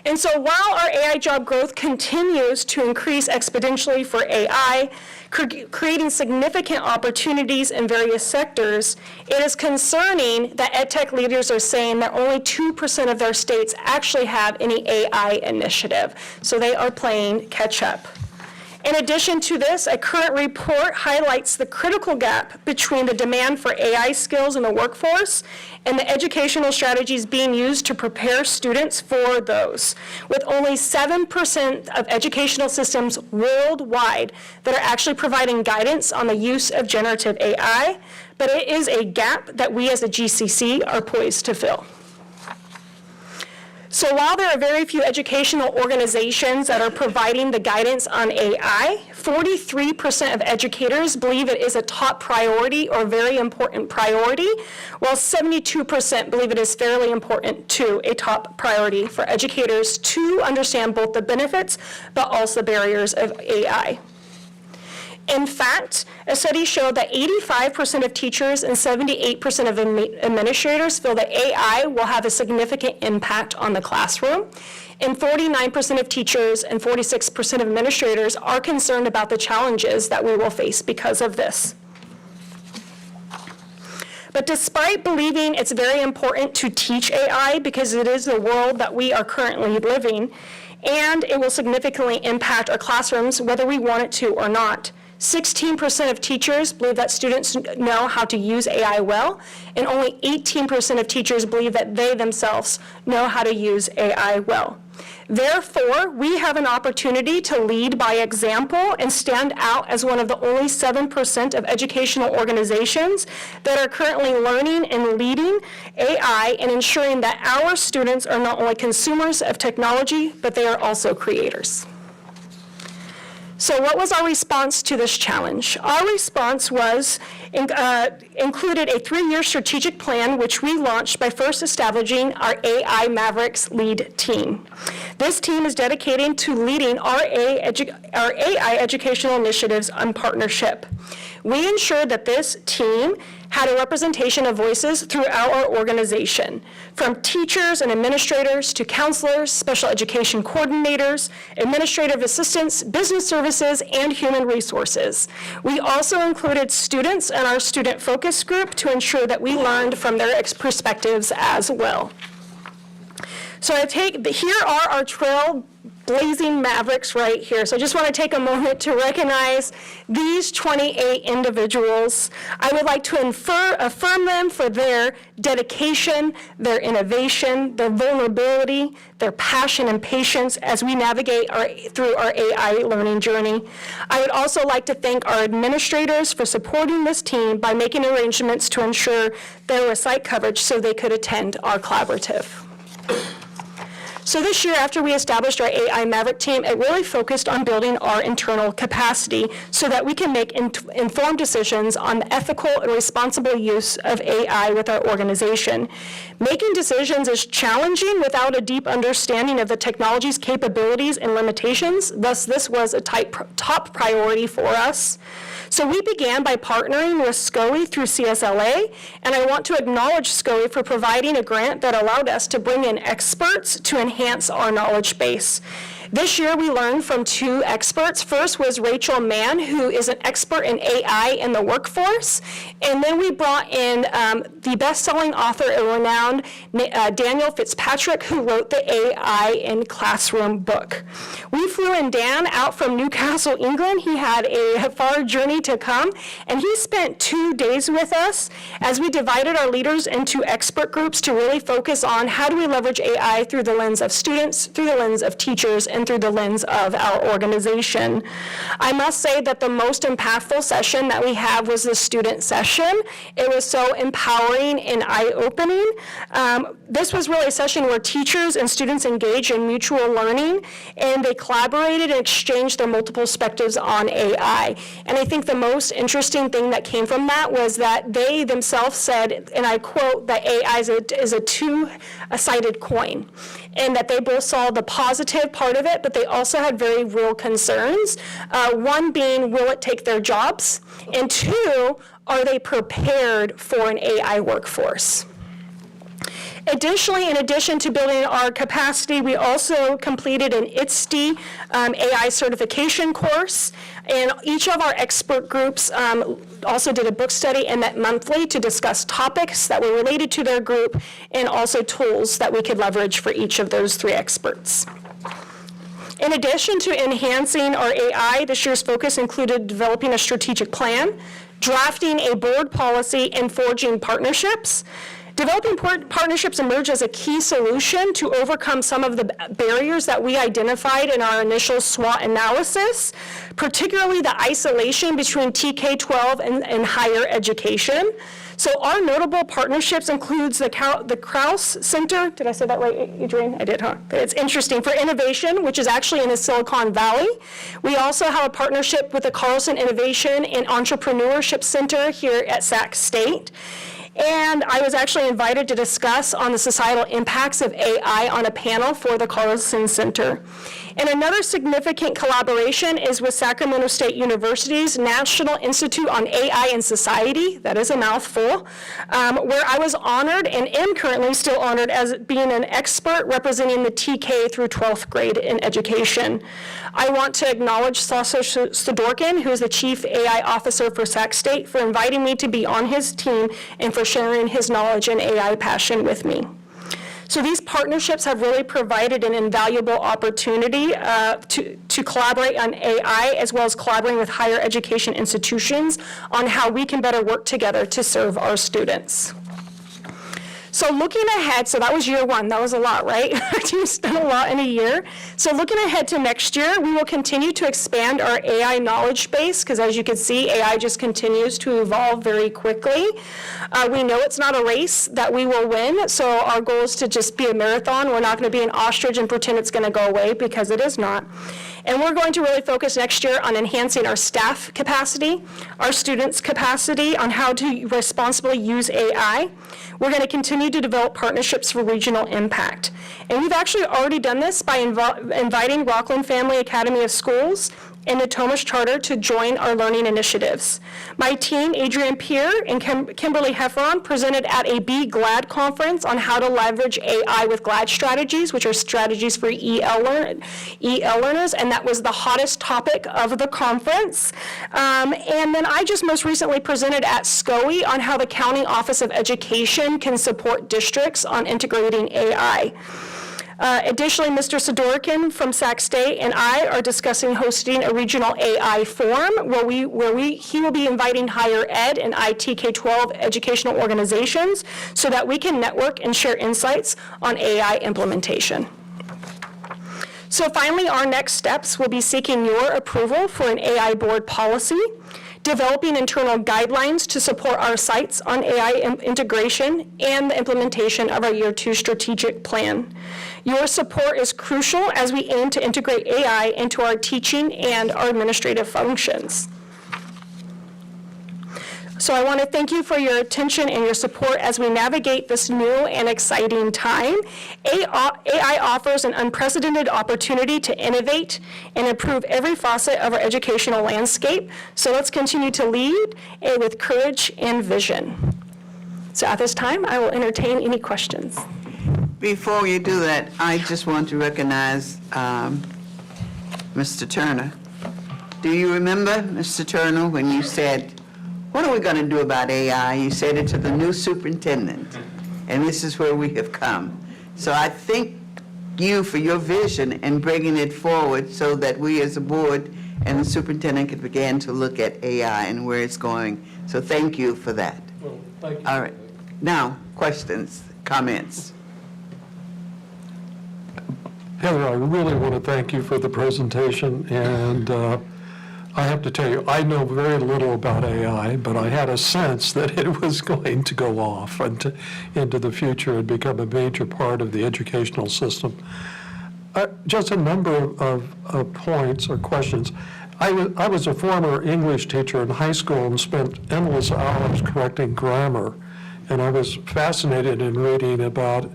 And so while our AI job growth continues to increase exponentially for AI, creating significant opportunities in various sectors, it is concerning that EdTech leaders are saying that only 2% of their states actually have any AI initiative. So they are playing catch up. In addition to this, a current report highlights the critical gap between the demand for AI skills in the workforce and the educational strategies being used to prepare students for those, with only 7% of educational systems worldwide that are actually providing guidance on the use of generative AI, but it is a gap that we as a GCC are poised to fill. So while there are very few educational organizations that are providing the guidance on AI, 43% of educators believe it is a top priority or very important priority, while 72% believe it is fairly important to a top priority for educators to understand both the benefits but also barriers of AI. In fact, a study showed that 85% of teachers and 78% of administrators feel that AI will have a significant impact on the classroom. And 49% of teachers and 46% of administrators are concerned about the challenges that we will face because of this. But despite believing it's very important to teach AI because it is the world that we are currently living, and it will significantly impact our classrooms whether we want it to or not, 16% of teachers believe that students know how to use AI well, and only 18% of teachers believe that they themselves know how to use AI well. Therefore, we have an opportunity to lead by example and stand out as one of the only 7% of educational organizations that are currently learning and leading AI and ensuring that our students are not only consumers of technology, but they are also creators. So what was our response to this challenge? Our response was included a 3-year strategic plan, which we launched by first establishing our AI Mavericks lead team. This team is dedicated to leading our AI educational initiatives and partnership. We ensured that this team had a representation of voices throughout our organization, from teachers and administrators to counselors, special education coordinators, administrative assistants, business services, and human resources. We also included students in our student focus group to ensure that we learned from their perspectives as well. So here are our trailblazing mavericks right here. So I just want to take a moment to recognize these 28 individuals. I would like to affirm them for their dedication, their innovation, their vulnerability, their passion and patience as we navigate through our AI learning journey. I would also like to thank our administrators for supporting this team by making arrangements to ensure there was site coverage so they could attend our collaborative. So this year, after we established our AI Maverick team, it really focused on building our internal capacity so that we can make informed decisions on the ethical and responsible use of AI with our organization. Making decisions is challenging without a deep understanding of the technology's capabilities and limitations. Thus, this was a top priority for us. So we began by partnering with SCOE through CSLA, and I want to acknowledge SCOE for providing a grant that allowed us to bring in experts to enhance our knowledge base. This year, we learned from 2 experts. First was Rachel Mann, who is an expert in AI in the workforce. And then we brought in the best-selling author and renowned Daniel Fitzpatrick, who wrote the AI in Classroom book. We flew in Dan out from Newcastle, England. He had a far journey to come, and he spent 2 days with us as we divided our leaders into expert groups to really focus on how do we leverage AI through the lens of students, through the lens of teachers, and through the lens of our organization. I must say that the most impactful session that we had was the student session. It was so empowering and eye-opening. This was really a session where teachers and students engaged in mutual learning, and they collaborated and exchanged their multiple perspectives on AI. And I think the most interesting thing that came from that was that they themselves said, and I quote, that AI is a two-sided coin, and that they both saw the positive part of it, but they also had very real concerns. One being, will it take their jobs? And 2, are they prepared for an AI workforce? Additionally, in addition to building our capacity, we also completed an ITSD AI certification course, and each of our expert groups also did a book study and met monthly to discuss topics that were related to their group and also tools that we could leverage for each of those 3 experts. In addition to enhancing our AI, this year's focus included developing a strategic plan, drafting a board policy, and forging partnerships. Developing partnerships emerged as a key solution to overcome some of the barriers that we identified in our initial SWOT analysis, particularly the isolation between TK-12 and higher education. So our notable partnerships includes the Krauss Center, did I say that right, Adrienne? I did, huh? It's interesting, for innovation, which is actually in the Silicon Valley. We also have a partnership with the Carlson Innovation and Entrepreneurship Center here at Sac State. And I was actually invited to discuss on the societal impacts of AI on a panel for the Carlson Center. And another significant collaboration is with Sacramento State University's National Institute on AI and Society, that is a mouthful, where I was honored and am currently still honored as being an expert representing the TK through 12th grade in education. I want to acknowledge Sasha Sidorkin, who is the Chief AI Officer for Sac State, for inviting me to be on his team and for sharing his knowledge and AI passion with me. So these partnerships have really provided an invaluable opportunity to collaborate on AI, as well as collaborating with higher education institutions on how we can better work together to serve our students. So looking ahead, so that was year one, that was a lot, right? Our team spent a lot in a year. So looking ahead to next year, we will continue to expand our AI knowledge base, because as you can see, AI just continues to evolve very quickly. We know it's not a race that we will win, so our goal is to just be a marathon. We're not going to be an ostrich and pretend it's going to go away, because it is not. And we're going to really focus next year on enhancing our staff capacity, our students' capacity on how to responsibly use AI. We're going to continue to develop partnerships for regional impact. And we've actually already done this by inviting Rockland Family Academy of Schools and Natomas Charter to join our learning initiatives. My team, Adrienne Peer and Kimberly Heffron, presented at a Be Glad conference on how to leverage AI with GLAD strategies, which are strategies for EL learners, and that was the hottest topic of the conference. And then I just most recently presented at SCOE on how the County Office of Education can support districts on integrating AI. Additionally, Mr. Sidorkin from Sac State and I are discussing hosting a regional AI forum where he will be inviting higher ed and ITK-12 educational organizations so that we can network and share insights on AI implementation. So finally, our next steps will be seeking your approval for an AI board policy, developing internal guidelines to support our sites on AI integration, and the implementation of our Year 2 strategic plan. Your support is crucial as we aim to integrate AI into our teaching and our administrative functions. So I want to thank you for your attention and your support as we navigate this new and exciting time. AI offers an unprecedented opportunity to innovate and improve every facet of our educational landscape. So let's continue to lead with courage and vision. So at this time, I will entertain any questions. Before you do that, I just want to recognize Mr. Turner. Do you remember, Mr. Turner, when you said, what are we going to do about AI? You said it to the new superintendent, and this is where we have come. So I thank you for your vision and bringing it forward so that we as a board and the superintendent can begin to look at AI and where it's going. So thank you for that. Well, thank you. All right. Now, questions, comments? Heather, I really want to thank you for the presentation, and I have to tell you, I know very little about AI, but I had a sense that it was going to go off into the future and become a major part of the educational system. Just a number of points or questions. I was a former English teacher in high school and spent endless hours correcting grammar, and I was fascinated in reading about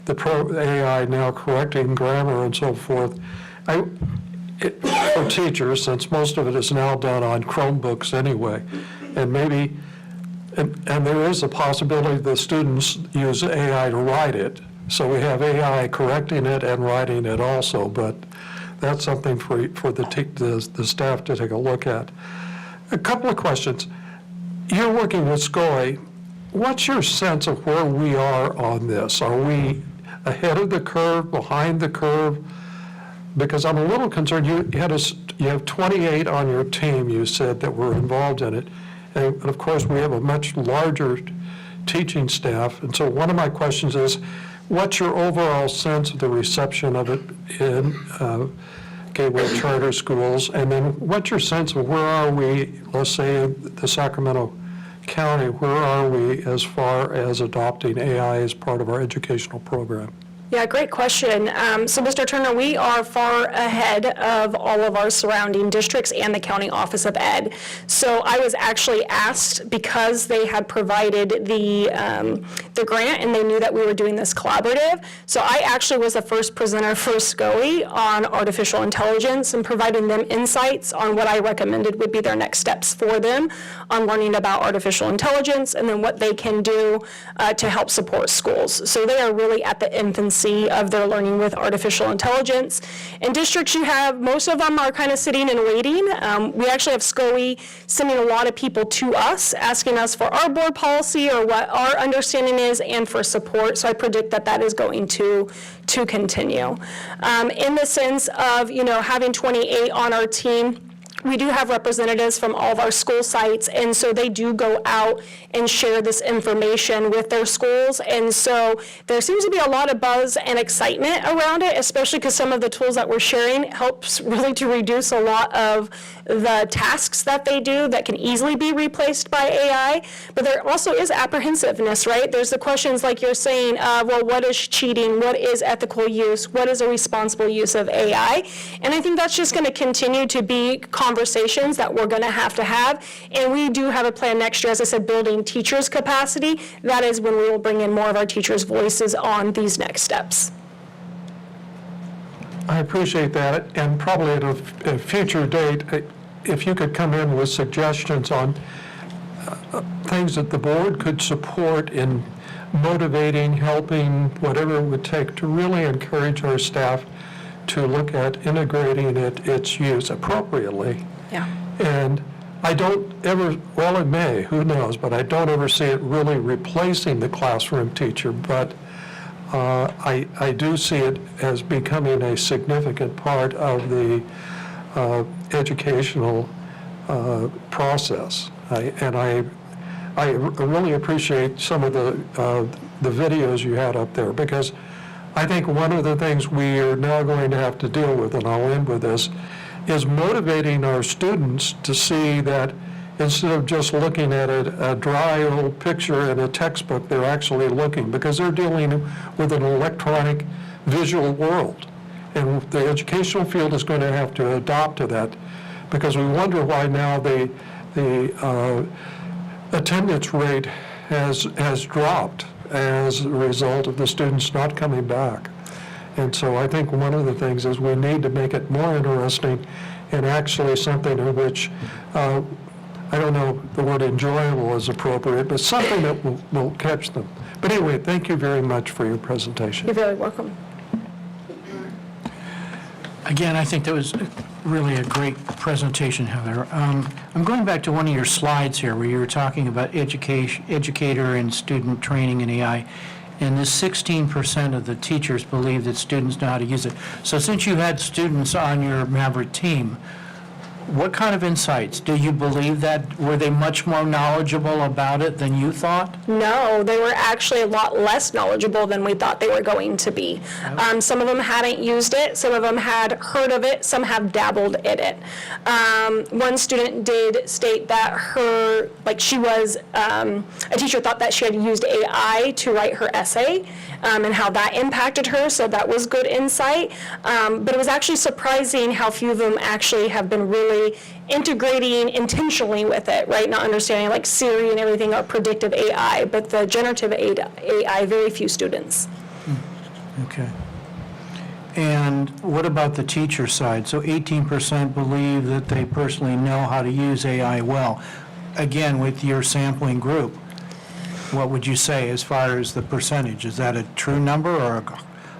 the AI now correcting grammar and so forth. For teachers, since most of it is now done on Chromebooks anyway, and maybe, and there is a possibility the students use AI to write it, so we have AI correcting it and writing it also, but that's something for the staff to take a look at. A couple of questions. You're working with SCOE. What's your sense of where we are on this? Are we ahead of the curve, behind the curve? because I'm a little concerned. You have 28 on your team, you said, that were involved in it. And of course, we have a much larger teaching staff. And so one of my questions is, what's your overall sense of the reception of it in Gateway Charter Schools? And then what's your sense of where are we, let's say, the Sacramento County, where are we as far as adopting AI as part of our educational program? Yeah, great question. So, Mr. Turner, we are far ahead of all of our surrounding districts and the County Office of Ed. So I was actually asked, because they had provided the grant and they knew that we were doing this collaborative. So I actually was the first presenter for SCOE on artificial intelligence and providing them insights on what I recommended would be their next steps for them on learning about artificial intelligence and then what they can do to help support schools. So they are really at the infancy of their learning with artificial intelligence. In districts you have, most of them are kind of sitting and waiting. We actually have SCOE sending a lot of people to us, asking us for our board policy or what our understanding is and for support. So I predict that that is going to continue. In the sense of, having 28 on our team, we do have representatives from all of our school sites, and so they do go out and share this information with their schools. And so there seems to be a lot of buzz and excitement around it, especially because some of the tools that we're sharing helps really to reduce a lot of the tasks that they do that can easily be replaced by AI. But there also is apprehensiveness, right? There's the questions like you're saying, well, what is cheating? What is ethical use? What is a responsible use of AI? And I think that's just going to continue to be conversations that we're going to have. And we do have a plan next year, as I said, building teachers' capacity. That is when we will bring in more of our teachers' voices on these next steps. I appreciate that, and probably at a future date, if you could come in with suggestions on things that the board could support in motivating, helping, whatever it would take to really encourage our staff to look at integrating its use appropriately. Yeah. And I don't ever, well, it may, who knows, but I don't ever see it really replacing the classroom teacher, but I do see it as becoming a significant part of the educational process. I really appreciate some of the videos you had up there, because I think one of the things we are now going to have to deal with, and I'll end with this, is motivating our students to see that instead of just looking at a dry old picture in a textbook, they're actually looking, because they're dealing with an electronic visual world. And the educational field is going to have to adopt to that, because we wonder why now the attendance rate has dropped as a result of the students not coming back. And so I think one of the things is we need to make it more interesting and actually something in which, I don't know if the word enjoyable is appropriate, but something that will catch them. But anyway, thank you very much for your presentation. You're very welcome. Again, I think that was really a great presentation, Heather. I'm going back to one of your slides here where you were talking about educator and student training in AI. And this 16% of the teachers believe that students know how to use it. So since you had students on your Maverick team, what kind of insights? Do you believe that? Were they much more knowledgeable about it than you thought? No, they were actually a lot less knowledgeable than we thought they were going to be. Some of them hadn't used it, some of them had heard of it, some have dabbled in it. One student did state that a teacher thought that she had used AI to write her essay and how that impacted her, so that was good insight. But it was actually surprising how few of them actually have been really integrating intentionally with it, right? Not understanding like Siri and everything are predictive AI, but the generative AI, very few students. Okay. And what about the teacher side? So 18% believe that they personally know how to use AI well. Again, with your sampling group, what would you say as far as the percentage? Is that a true number or a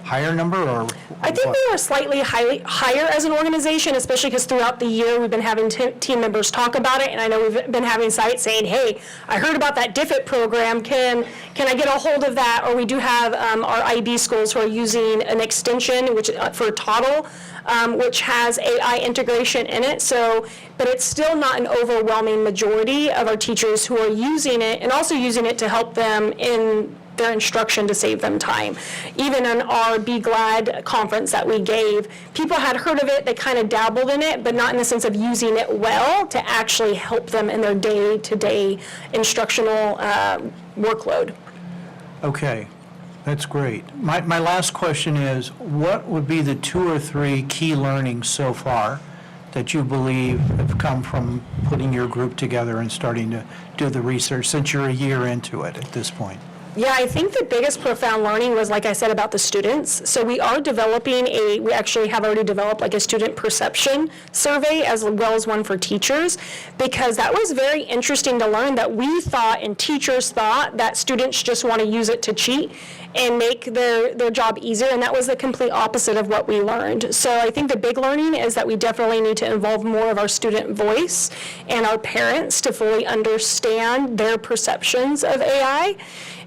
higher number, or? I think we were slightly higher as an organization, especially because throughout the year we've been having team members talk about it, and I know we've been having sites saying, hey, I heard about that DFIT program, can I get a hold of that? Or we do have our IB schools who are using an extension which for Toddle which has AI integration in it. So, but it's still not an overwhelming majority of our teachers who are using it and also using it to help them in their instruction to save them time. Even in our Be Glad conference that we gave, people had heard of it, they kind of dabbled in it, but not in the sense of using it well to actually help them in their day-to-day instructional workload. Okay, that's great. My last question is, what would be the 2 or 3 key learnings so far that you believe have come from putting your group together and starting to do the research, since you're a year into it at this point? Yeah, I think the biggest profound learning was, like I said, about the students. So we are developing we actually have already developed like a student perception survey as well as one for teachers, because that was very interesting to learn that we thought and teachers thought that students just want to use it to cheat and make their job easier, and that was the complete opposite of what we learned. So I think the big learning is that we definitely need to involve more of our student voice and our parents to fully understand their perceptions of AI.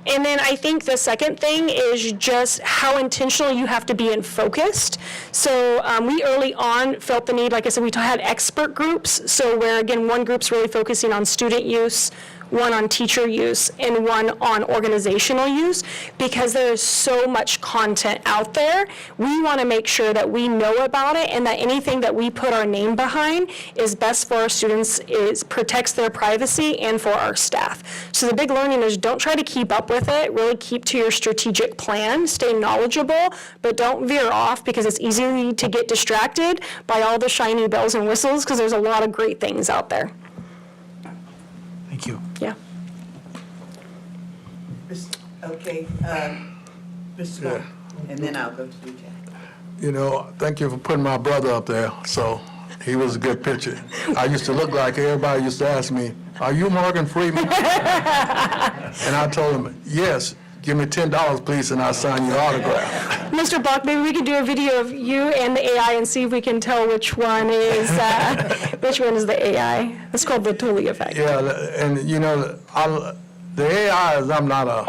And then I think the second thing is just how intentional you have to be and focused. So we early on felt the need, like I said, we had expert groups. So where, again, one group's really focusing on student use, one on teacher use, and one on organizational use, because there is so much content out there. We want to make sure that we know about it and that anything that we put our name behind is best for our students, protects their privacy, and for our staff. So the big learning is don't try to keep up with it, really keep to your strategic plan, stay knowledgeable, but don't veer off, because it's easy to get distracted by all the shiny bells and whistles, because there's a lot of great things out there. Thank you. Yeah. Okay, Mr. Moore, and then I'll go to you, Jack. You know, thank you for putting my brother up there, so he was a good picture. I used to look like everybody used to ask me, "Are you Morgan Freeman?" And I told him, "Yes, give me $10, please, and I'll sign your autograph." Mr. Block, maybe we can do a video of you and the AI and see if we can tell which one is the AI. It's called the Tully effect. Yeah, and you know, the AI is, I'm not a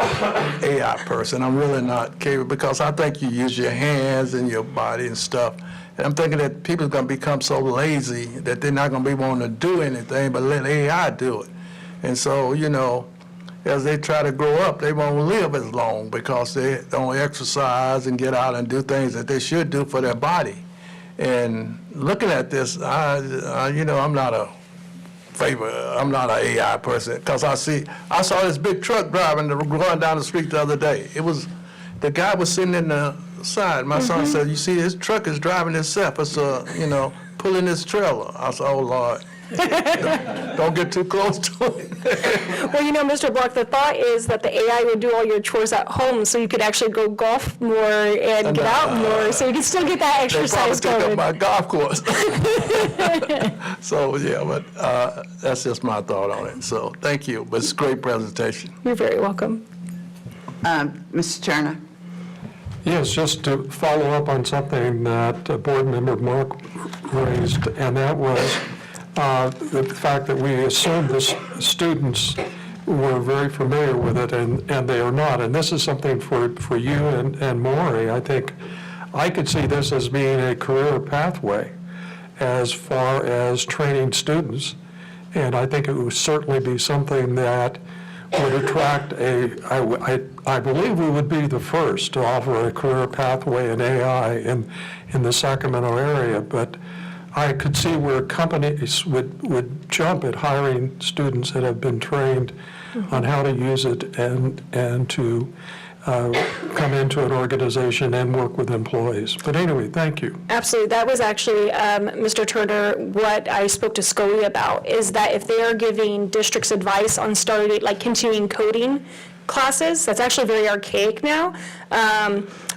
AI person. I'm really not capable, because I think you use your hands and your body and stuff. And I'm thinking that people are going to become so lazy that they're not going to be wanting to do anything but let AI do it. And so, you know, as they try to grow up, they won't live as long because they don't exercise and get out and do things that they should do for their body. And looking at this, you know, I'm not an AI person, because I saw this big truck going down the street the other day. The guy was sitting in the side. My son said, "You see, his truck is driving itself. It's you know, pulling this trailer." I said, "Oh Lord, don't get too close to it." Well, you know, Mr. Block, the thought is that the AI would do all your chores at home, so you could actually go golf more and get out more, so you can still get that exercise they probably going. take up my golf course. So yeah, but that's just my thought on it. So thank you, but it's a great presentation. You're very welcome. Mr. Turner. Yes, just to follow up on something that Board Member Mark raised, and that was the fact that we assumed the students were very familiar with it, and they are not. And this is something for you and Maury. I think I could see this as being a career pathway as far as training students. And I think it would certainly be something that would attract I believe we would be the first to offer a career pathway in AI in the Sacramento area, but I could see where companies would jump at hiring students that have been trained on how to use it and to come into an organization and work with employees. But anyway, thank you. Absolutely. That was actually, Mr. Turner, what I spoke to Scully about, is that if they are giving districts advice on continuing coding classes, that's actually very archaic now.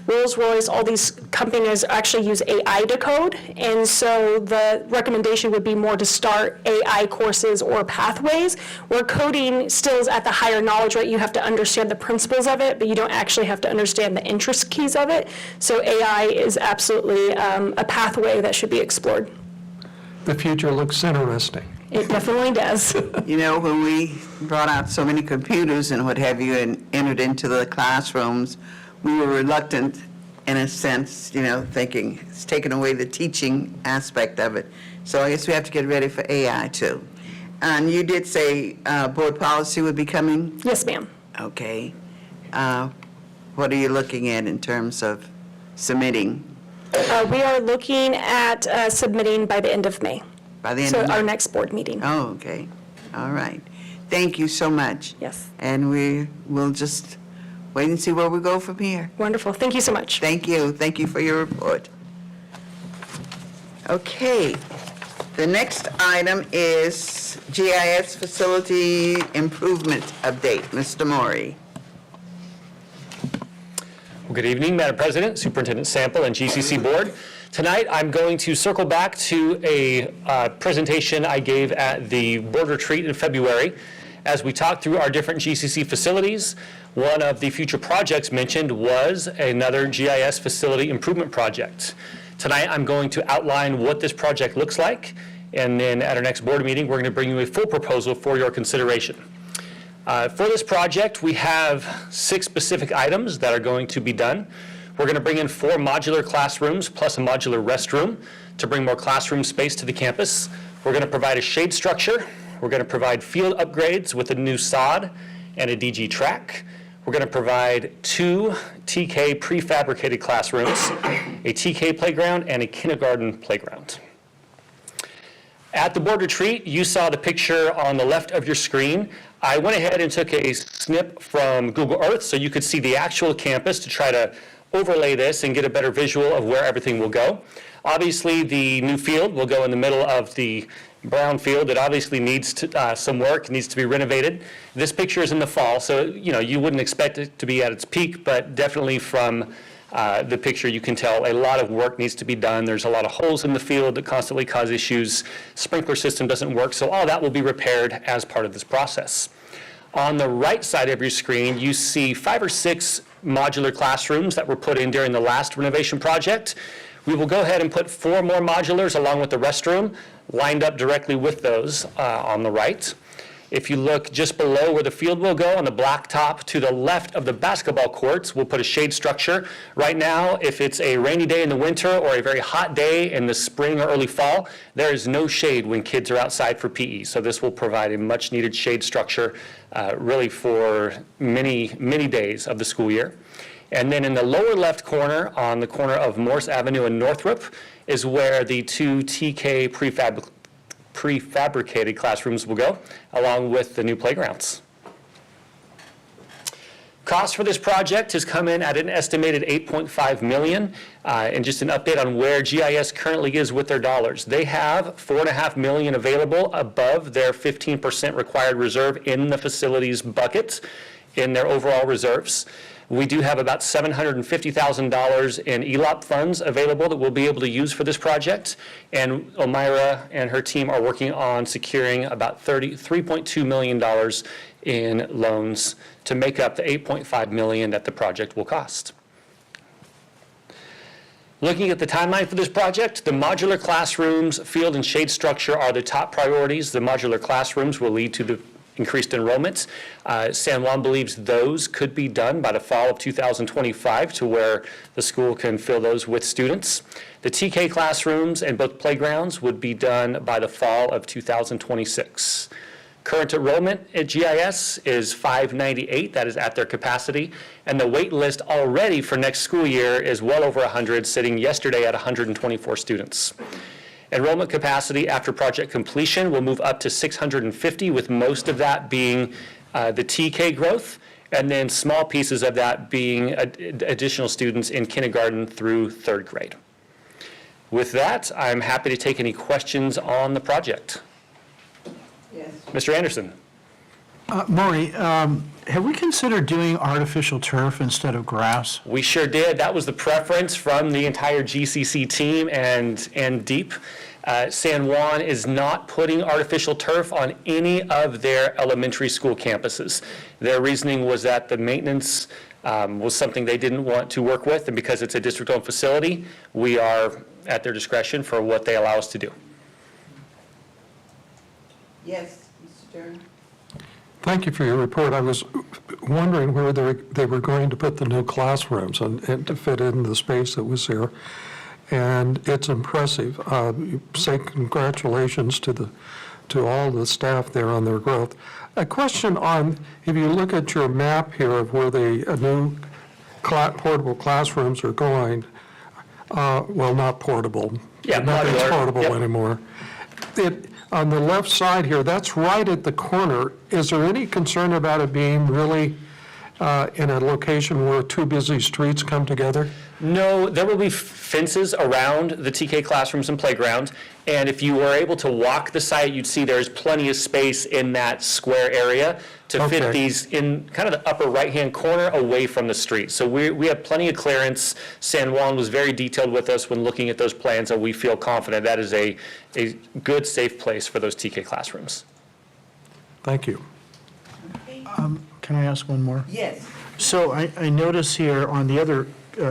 Rolls-Royce, all these companies actually use AI to code, and so the recommendation would be more to start AI courses or pathways, where coding still is at the higher knowledge rate. You have to understand the principles of it, but you don't actually have to understand the intricacies of it. So AI is absolutely a pathway that should be explored. The future looks interesting. It definitely does. You know, when we brought out so many computers and what have you and entered into the classrooms, we were reluctant in a sense, thinking it's taken away the teaching aspect of it. So I guess we have to get ready for AI too. And you did say board policy would be coming? Yes, ma'am. Okay. What are you looking at in terms of submitting? We are looking at submitting by the end of May. By the end of So May? our next board meeting. Oh, okay. All right. Thank you so much. Yes. And we'll just wait and see where we go from here. Wonderful. Thank you so much. Thank you. Thank you for your report. Okay. The next item is GIS Facility Improvement Update. Mr. Maury. Well, good evening, Madam President, Superintendent Sample, and GCC Board. Tonight, I'm going to circle back to a presentation I gave at the board retreat in February. As we talked through our different GCC facilities, one of the future projects mentioned was another GIS facility improvement project. Tonight, I'm going to outline what this project looks like, and then at our next board meeting, we're going to bring you a full proposal for your consideration. For this project, we have 6 specific items that are going to be done. We're going to bring in 4 modular classrooms plus a modular restroom to bring more classroom space to the campus. We're going to provide a shade structure. We're going to provide field upgrades with a new sod and a DG track. We're going to provide 2 TK prefabricated classrooms, a TK playground, and a kindergarten playground. At the board retreat, you saw the picture on the left of your screen. I went ahead and took a snip from Google Earth so you could see the actual campus to try to overlay this and get a better visual of where everything will go. Obviously, the new field will go in the middle of the brown field. It obviously needs some work, needs to be renovated. This picture is in the fall, so you wouldn't expect it to be at its peak, but definitely from the picture you can tell a lot of work needs to be done. There's a lot of holes in the field that constantly cause issues. Sprinkler system doesn't work, so all that will be repaired as part of this process. On the right side of your screen, you see 5 or 6 modular classrooms that were put in during the last renovation project. We will go ahead and put 4 more modulars along with the restroom lined up directly with those on the right. If you look just below where the field will go on the blacktop to the left of the basketball courts, we'll put a shade structure. Right now, if it's a rainy day in the winter or a very hot day in the spring or early fall, there is no shade when kids are outside for PE. So this will provide a much needed shade structure really for many, many days of the school year. And then in the lower left corner, on the corner of Morse Avenue and Northrop, is where the 2 TK prefabricated classrooms will go, along with the new playgrounds. Cost for this project has come in at an estimated $8.5 million. And just an update on where GIS currently is with their dollars. They have $4.5 million available above their 15% required reserve in the facilities bucket in their overall reserves. We do have about $750,000 in ELOP funds available that we'll be able to use for this project. And Elmira and her team are working on securing about $3.2 million in loans to make up the $8.5 million that the project will cost. Looking at the timeline for this project, the modular classrooms, field and shade structure are the top priorities. The modular classrooms will lead to the increased enrollment. San Juan believes those could be done by the fall of 2025 to where the school can fill those with students. The TK classrooms and both playgrounds would be done by the fall of 2026. Current enrollment at GIS is 598, that is at their capacity, and the wait list already for next school year is well over 100, sitting yesterday at 124 students. Enrollment capacity after project completion will move up to 650, with most of that being the TK growth, and then small pieces of that being additional students in kindergarten through 3rd grade. With that, I'm happy to take any questions on the project. Yes. Mr. Anderson. Maury, have we considered doing artificial turf instead of grass? We sure did. That was the preference from the entire GCC team and DEEP. San Juan is not putting artificial turf on any of their elementary school campuses. Their reasoning was that the maintenance was something they didn't want to work with, and because it's a district-owned facility, we are at their discretion for what they allow us to do. Yes, Mr. Durham. Thank you for your report. I was wondering where they were going to put the new classrooms and to fit in the space that was there. And it's impressive. Say congratulations to all the staff there on their growth. A question on, if you look at your map here of where the new portable classrooms are going, well, not portable. Yeah, Nothing's modular. portable Yep. anymore. On the left side here, that's right at the corner. Is there any concern about it being really in a location where two busy streets come together? No, there will be fences around the TK classrooms and playground, and if you were able to walk the site, you'd see there's plenty of space in that square area to fit Okay. these in kind of the upper right-hand corner away from the street. So we have plenty of clearance. San Juan was very detailed with us when looking at those plans, and we feel confident that is a good, safe place for those TK classrooms. Thank you. Can I ask one more? Yes. So I notice here on the other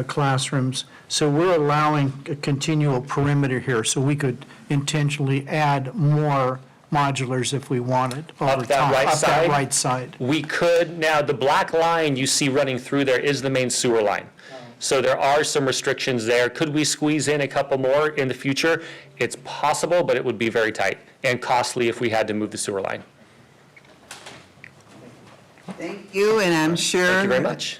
classrooms, so we're allowing a continual perimeter here, so we could intentionally add more modulars if we wanted over Up that time. right Up that side? right side. We could, now the black line you see running through there is the main sewer line. So there are some restrictions there. Could we squeeze in a couple more in the future? It's possible, but it would be very tight and costly if we had to move the sewer line. Thank you, and I'm sure. Thank you very much.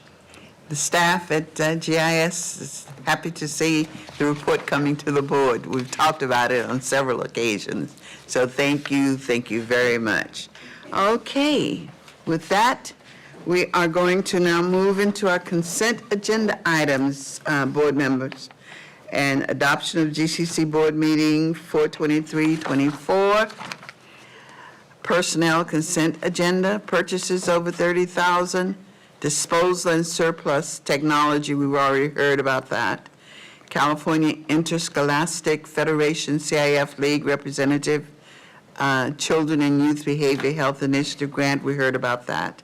The staff at GIS is happy to see the report coming to the board. We've talked about it on several occasions, so thank you very much. Okay, with that, we are going to now move into our consent agenda items, board members, and adoption of GCC board meeting 4/23/24. Personnel consent agenda, purchases over 30,000, disposal and surplus technology, we've already heard about that. California Interscholastic Federation CIF League Representative, Children and Youth Behavior Health Initiative Grant, we heard about that.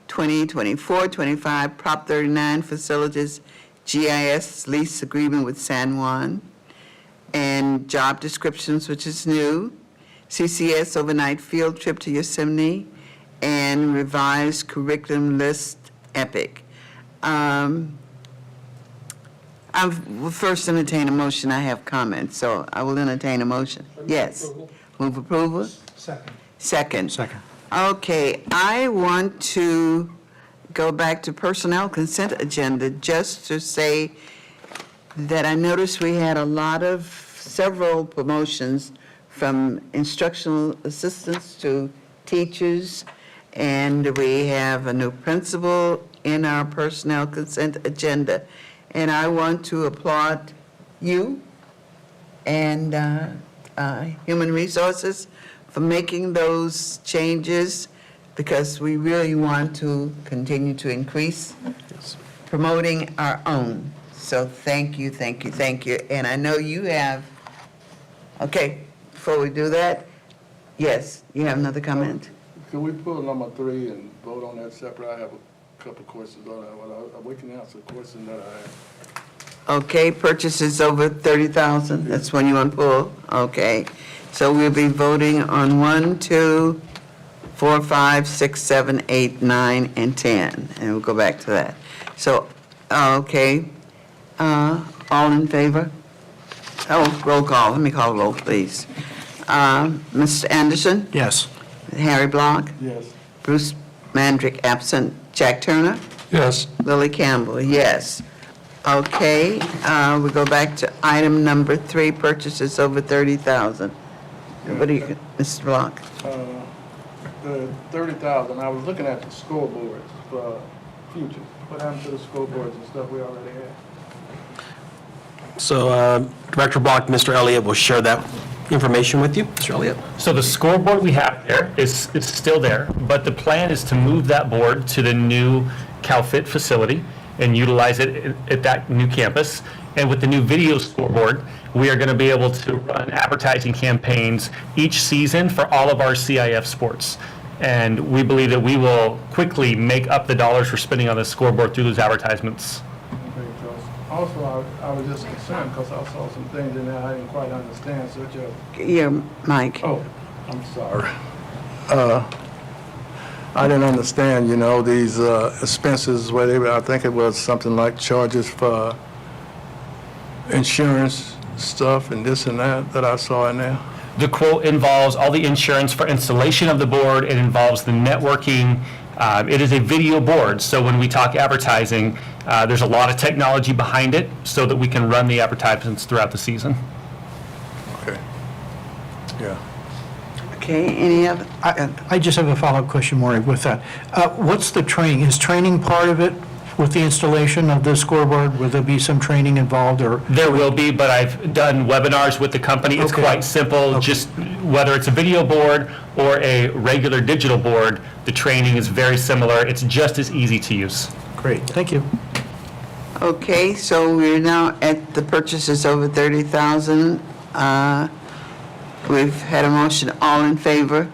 2024-25 Prop 39 Facilities GIS Lease Agreement with San Juan, and job descriptions, which is new. CCS overnight field trip to Yosemite, and revised curriculum list EPIC. I will first entertain a motion. I have comments, so I will entertain a motion. Yes. Move approval? Second. Second. Okay, I want to go back to personnel consent agenda just to say that I noticed we had several promotions from instructional assistants to teachers, and we have a new principal in our personnel consent agenda. And I want to applaud you and Human Resources for making those changes, because we really want to continue to increase promoting our own. So thank you. And I know you have, okay, before we do that, yes, you have another comment? Can we pull number 3 and vote on that separate? I have a couple questions on that. Well, we can answer the question that I have. Okay, purchases over 30,000, that's when you want to pull? Okay, so we'll be voting on 1, 2, 4, 5, 6, 7, 8, 9, and 10, and we'll go back to that. So, okay, all in favor? Oh, roll call, let me call roll, please. Mr. Anderson? Yes. Harry Block? Yes. Bruce Mandrick absent. Jack Turner? Yes. Lily Campbell, yes. Okay, we go back to item number 3, purchases over 30,000. What do you, Mr. Block? The 30,000, I was looking at the scoreboards for future. What happened to the scoreboards and stuff we already had? So Director Block, Mr. Elliott will share that information with you. Mr. Elliott? So the scoreboard we have there is still there, but the plan is to move that board to the new CalFit facility and utilize it at that new campus. And with the new video scoreboard, we are going to be able to run advertising campaigns each season for all of our CIF sports. And we believe that we will quickly make up the dollars we're spending on the scoreboard through those advertisements. Also, I was just concerned because I saw some things in there I didn't quite understand, such as... Your mic. Oh, I'm sorry. I didn't understand, these expenses, where they were, I think it was something like charges for insurance stuff and this and that I saw in there. The quote involves all the insurance for installation of the board. It involves the networking. It is a video board, so when we talk advertising, there's a lot of technology behind it so that we can run the advertisements throughout the season. Okay. Yeah. Okay, any other? I just have a follow-up question, Maury, with that. What's the training? Is training part of it with the installation of the scoreboard? Will there be some training involved, or? There will be, but I've done webinars with the company. It's Okay. quite simple. Just whether it's a video board or a regular digital board, the training is very similar. It's just as easy to use. Great, thank you. Okay, so we're now at the purchases over 30,000. We've had a motion, all in favor?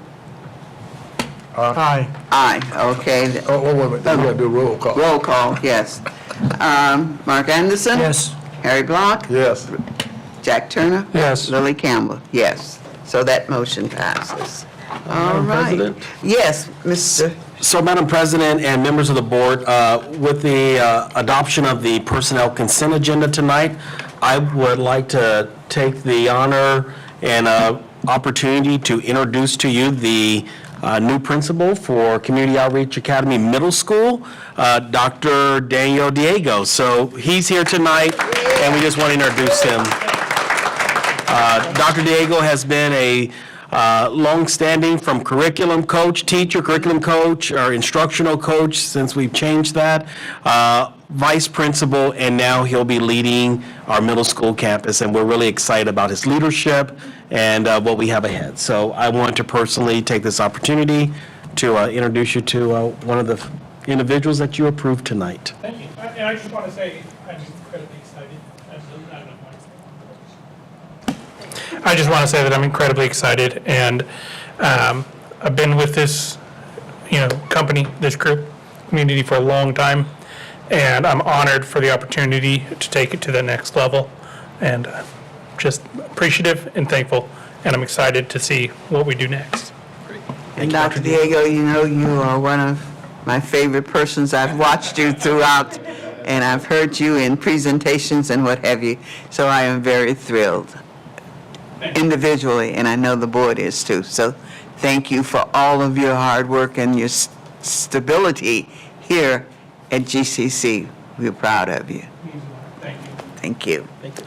Aye. Aye, okay. Oh, wait a minute, we gotta do roll call. Roll call, yes. Mark Anderson? Yes. Harry Block? Yes. Jack Turner? Yes. Lily Campbell? Yes. So that motion passes. All right. President? Yes, Mr. So, Madam President and members of the board, with the adoption of the personnel consent agenda tonight, I would like to take the honor and opportunity to introduce to you the new principal for Community Outreach Academy Middle School, Dr. Daniel Diego. So he's here tonight, and we just want to introduce him. Dr. Diego has been a long-standing from curriculum coach, teacher, curriculum coach, or instructional coach since we've changed that, vice principal, and now he'll be leading our middle school campus, and we're really excited about his leadership and what we have ahead. So I want to personally take this opportunity to introduce you to one of the individuals that you approved tonight. Thank you. And I just want to say I'm incredibly excited. I just want to say that I'm incredibly excited, and I've been with this, company, this group, community for a long time, and I'm honored for the opportunity to take it to the next level, and just appreciative and thankful, and I'm excited to see what we do next. And Dr. Diego, you are one of my favorite persons. I've watched you throughout, and I've heard you in presentations and what have you, so I am very thrilled individually, and I know the board is too. So thank you for all of your hard work and your stability here at GCC. We're proud of you. Thank you. Thank you.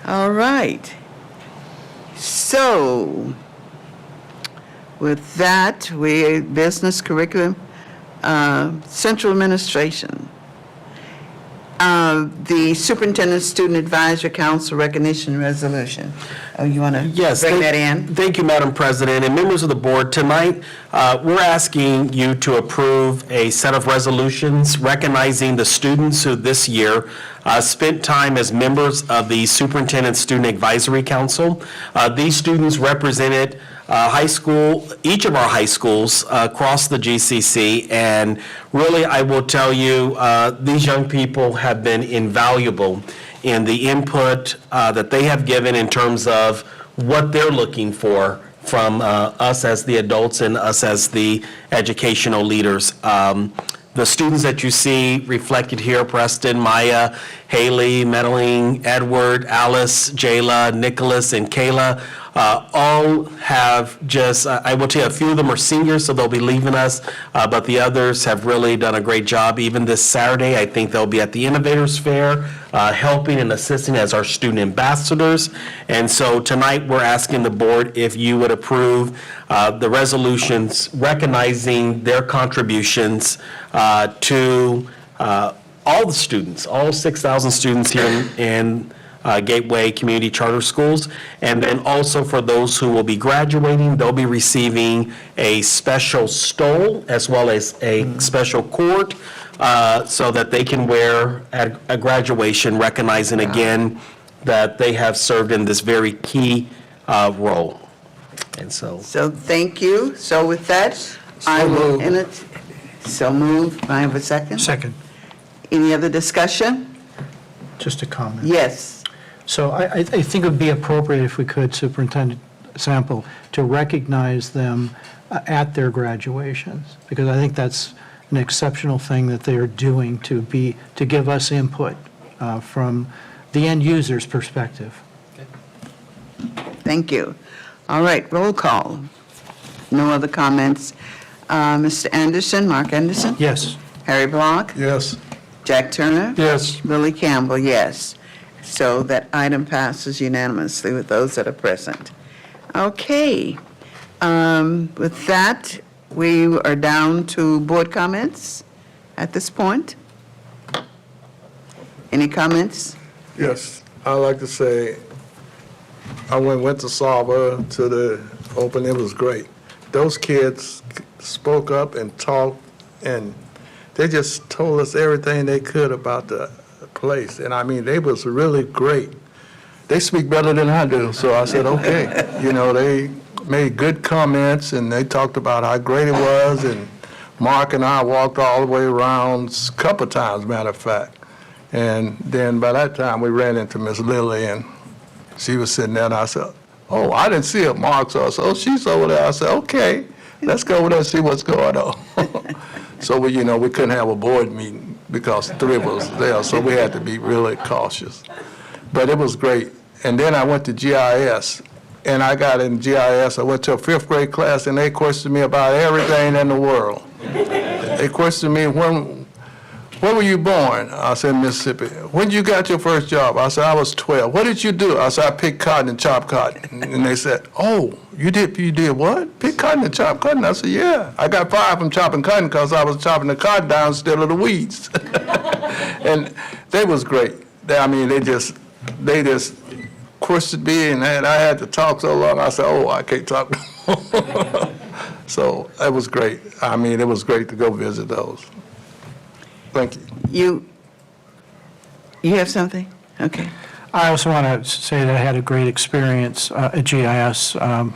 All right. So with that, business curriculum, central administration. The Superintendent Student Advisory Council recognition resolution. Oh, you want to bring that in? Thank you, Madam President, and members of the board. Tonight, we're asking you to approve a set of resolutions recognizing the students who this year spent time as members of the Superintendent Student Advisory Council. These students represented each of our high schools across the GCC, and really, I will tell you, these young people have been invaluable in the input that they have given in terms of what they're looking for from us as the adults and us as the educational leaders. The students that you see reflected here, Preston, Maya, Haley, Madeline, Edward, Alice, Jayla, Nicholas, and Kayla, all have just, I will tell you, a few of them are seniors, so they'll be leaving us, but the others have really done a great job. Even this Saturday, I think they'll be at the Innovators Fair, helping and assisting as our student ambassadors. And so tonight, we're asking the board if you would approve the resolutions recognizing their contributions to all the students, all 6,000 students here in Gateway Community Charter Schools. And then also for those who will be graduating, they'll be receiving a special stole as well as a special cord so that they can wear at a graduation, recognizing again that they have served in this very key role. And so thank you. So with that, I will so moved. I have a second? Second. Any other discussion? Just a comment. Yes. So I think it would be appropriate if we could, Superintendent Sample, to recognize them at their graduations, because I think that's an exceptional thing that they are doing to give us input from the end user's perspective. Thank you. All right, roll call. No other comments. Mr. Anderson, Mark Anderson? Yes. Harry Block? Yes. Jack Turner? Yes. Billy Campbell, yes. So that item passes unanimously with those that are present. Okay. With that, we are down to board comments at this point. Any comments? Yes, I'd like to say, I went to Saba to the open, it was great. Those kids spoke up and talked, and they just told us everything they could about the place. And I mean, they was really great. They speak better than I do, so I said, okay. You know, they made good comments, and they talked about how great it was, and Mark and I walked all the way around a couple times, matter of fact. And then by that time, we ran into Miss Lily, and she was sitting there, and I said, oh, I didn't see her, Mark, so I said, oh, she's over there. I said, okay, let's go over there and see what's going on. So we, we couldn't have a board meeting because three of us there, so we had to be really cautious. But it was great. And then I went to GIS, and I got in GIS. I went to a fifth grade class, and they questioned me about everything in the world. They questioned me, where were you born? I said, Mississippi. When you got your first job? I said, I was 12. What did you do? I said, I picked cotton and chopped cotton. And they said, oh, you did what? Pick cotton and chop cotton? I said, yeah. I got fired from chopping cotton because I was chopping the cotton down instead of the weeds. And they was great. They just questioned me, and I had to talk so long. I said, oh, I can't talk. So it was great. It was great to go visit those. Thank you. You have something? Okay. I also want to say that I had a great experience at GIS. I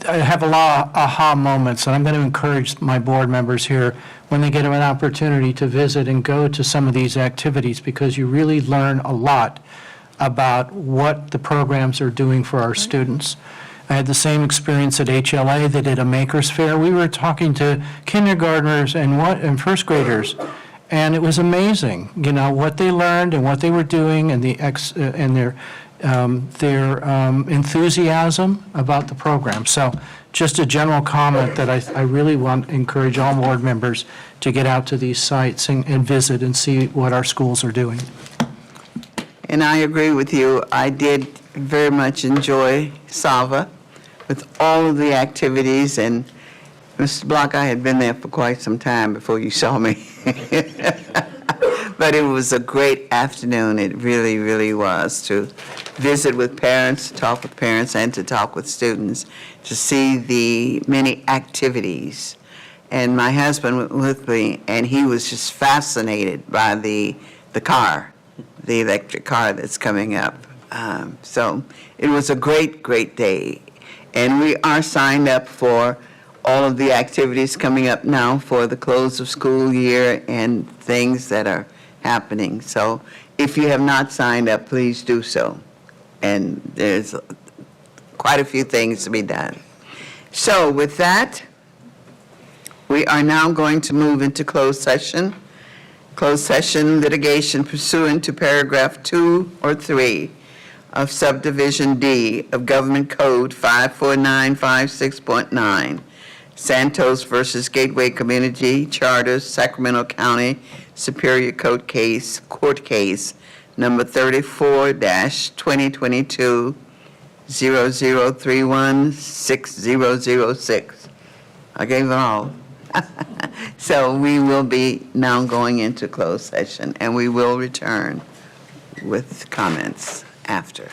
have a lot of aha moments, and I'm going to encourage my board members here when they get an opportunity to visit and go to some of these activities, because you really learn a lot about what the programs are doing for our students. I had the same experience at HLA. They did a Makers Fair. We were talking to kindergartners and first graders, and it was amazing, what they learned and what they were doing, and their enthusiasm about the program. So just a general comment that I really want to encourage all board members to get out to these sites and visit and see what our schools are doing. And I agree with you. I did very much enjoy Sava with all of the activities. And Mr. Block, I had been there for quite some time before you saw me. But it was a great afternoon. It really, really was, to visit with parents, to talk with parents, and to talk with students, to see the many activities. And my husband went with me, and he was just fascinated by the car, the electric car that's coming up. So it was a great, great day. And we are signed up for all of the activities coming up now for the close of school year and things that are happening. So if you have not signed up, please do so. And there's quite a few things to be done. So with that, we are now going to move into closed session. Closed session litigation pursuant to paragraph 2 or 3 of subdivision D of Government Code 54956.9, Santos versus Gateway Community Charters, Sacramento County Superior Court case number 34-2022 00316006. I gave it all. So we will be now going into closed session, and we will return with comments after.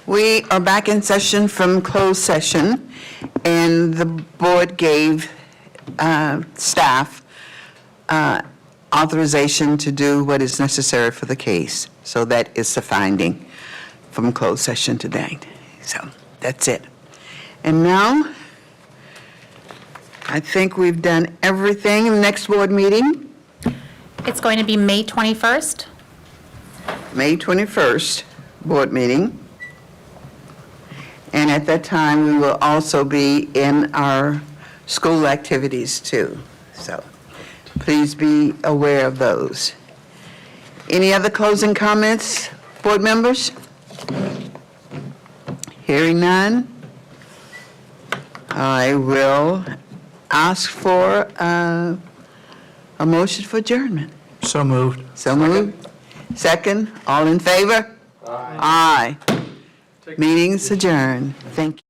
We are back in session from closed session, and the board gave staff authorization to do what is necessary for the case. So that is the finding from closed session today. So that's it. And now, I think we've done everything. Next board meeting, It's going to be May 21st. May 21st, board meeting. And at that time, we will also be in our school activities too. So please be aware of those. Any other closing comments, board members? Hearing none, I will ask for a motion for adjournment. So moved. So moved. Second, all in favor? Aye. Meeting's adjourned. Thank you.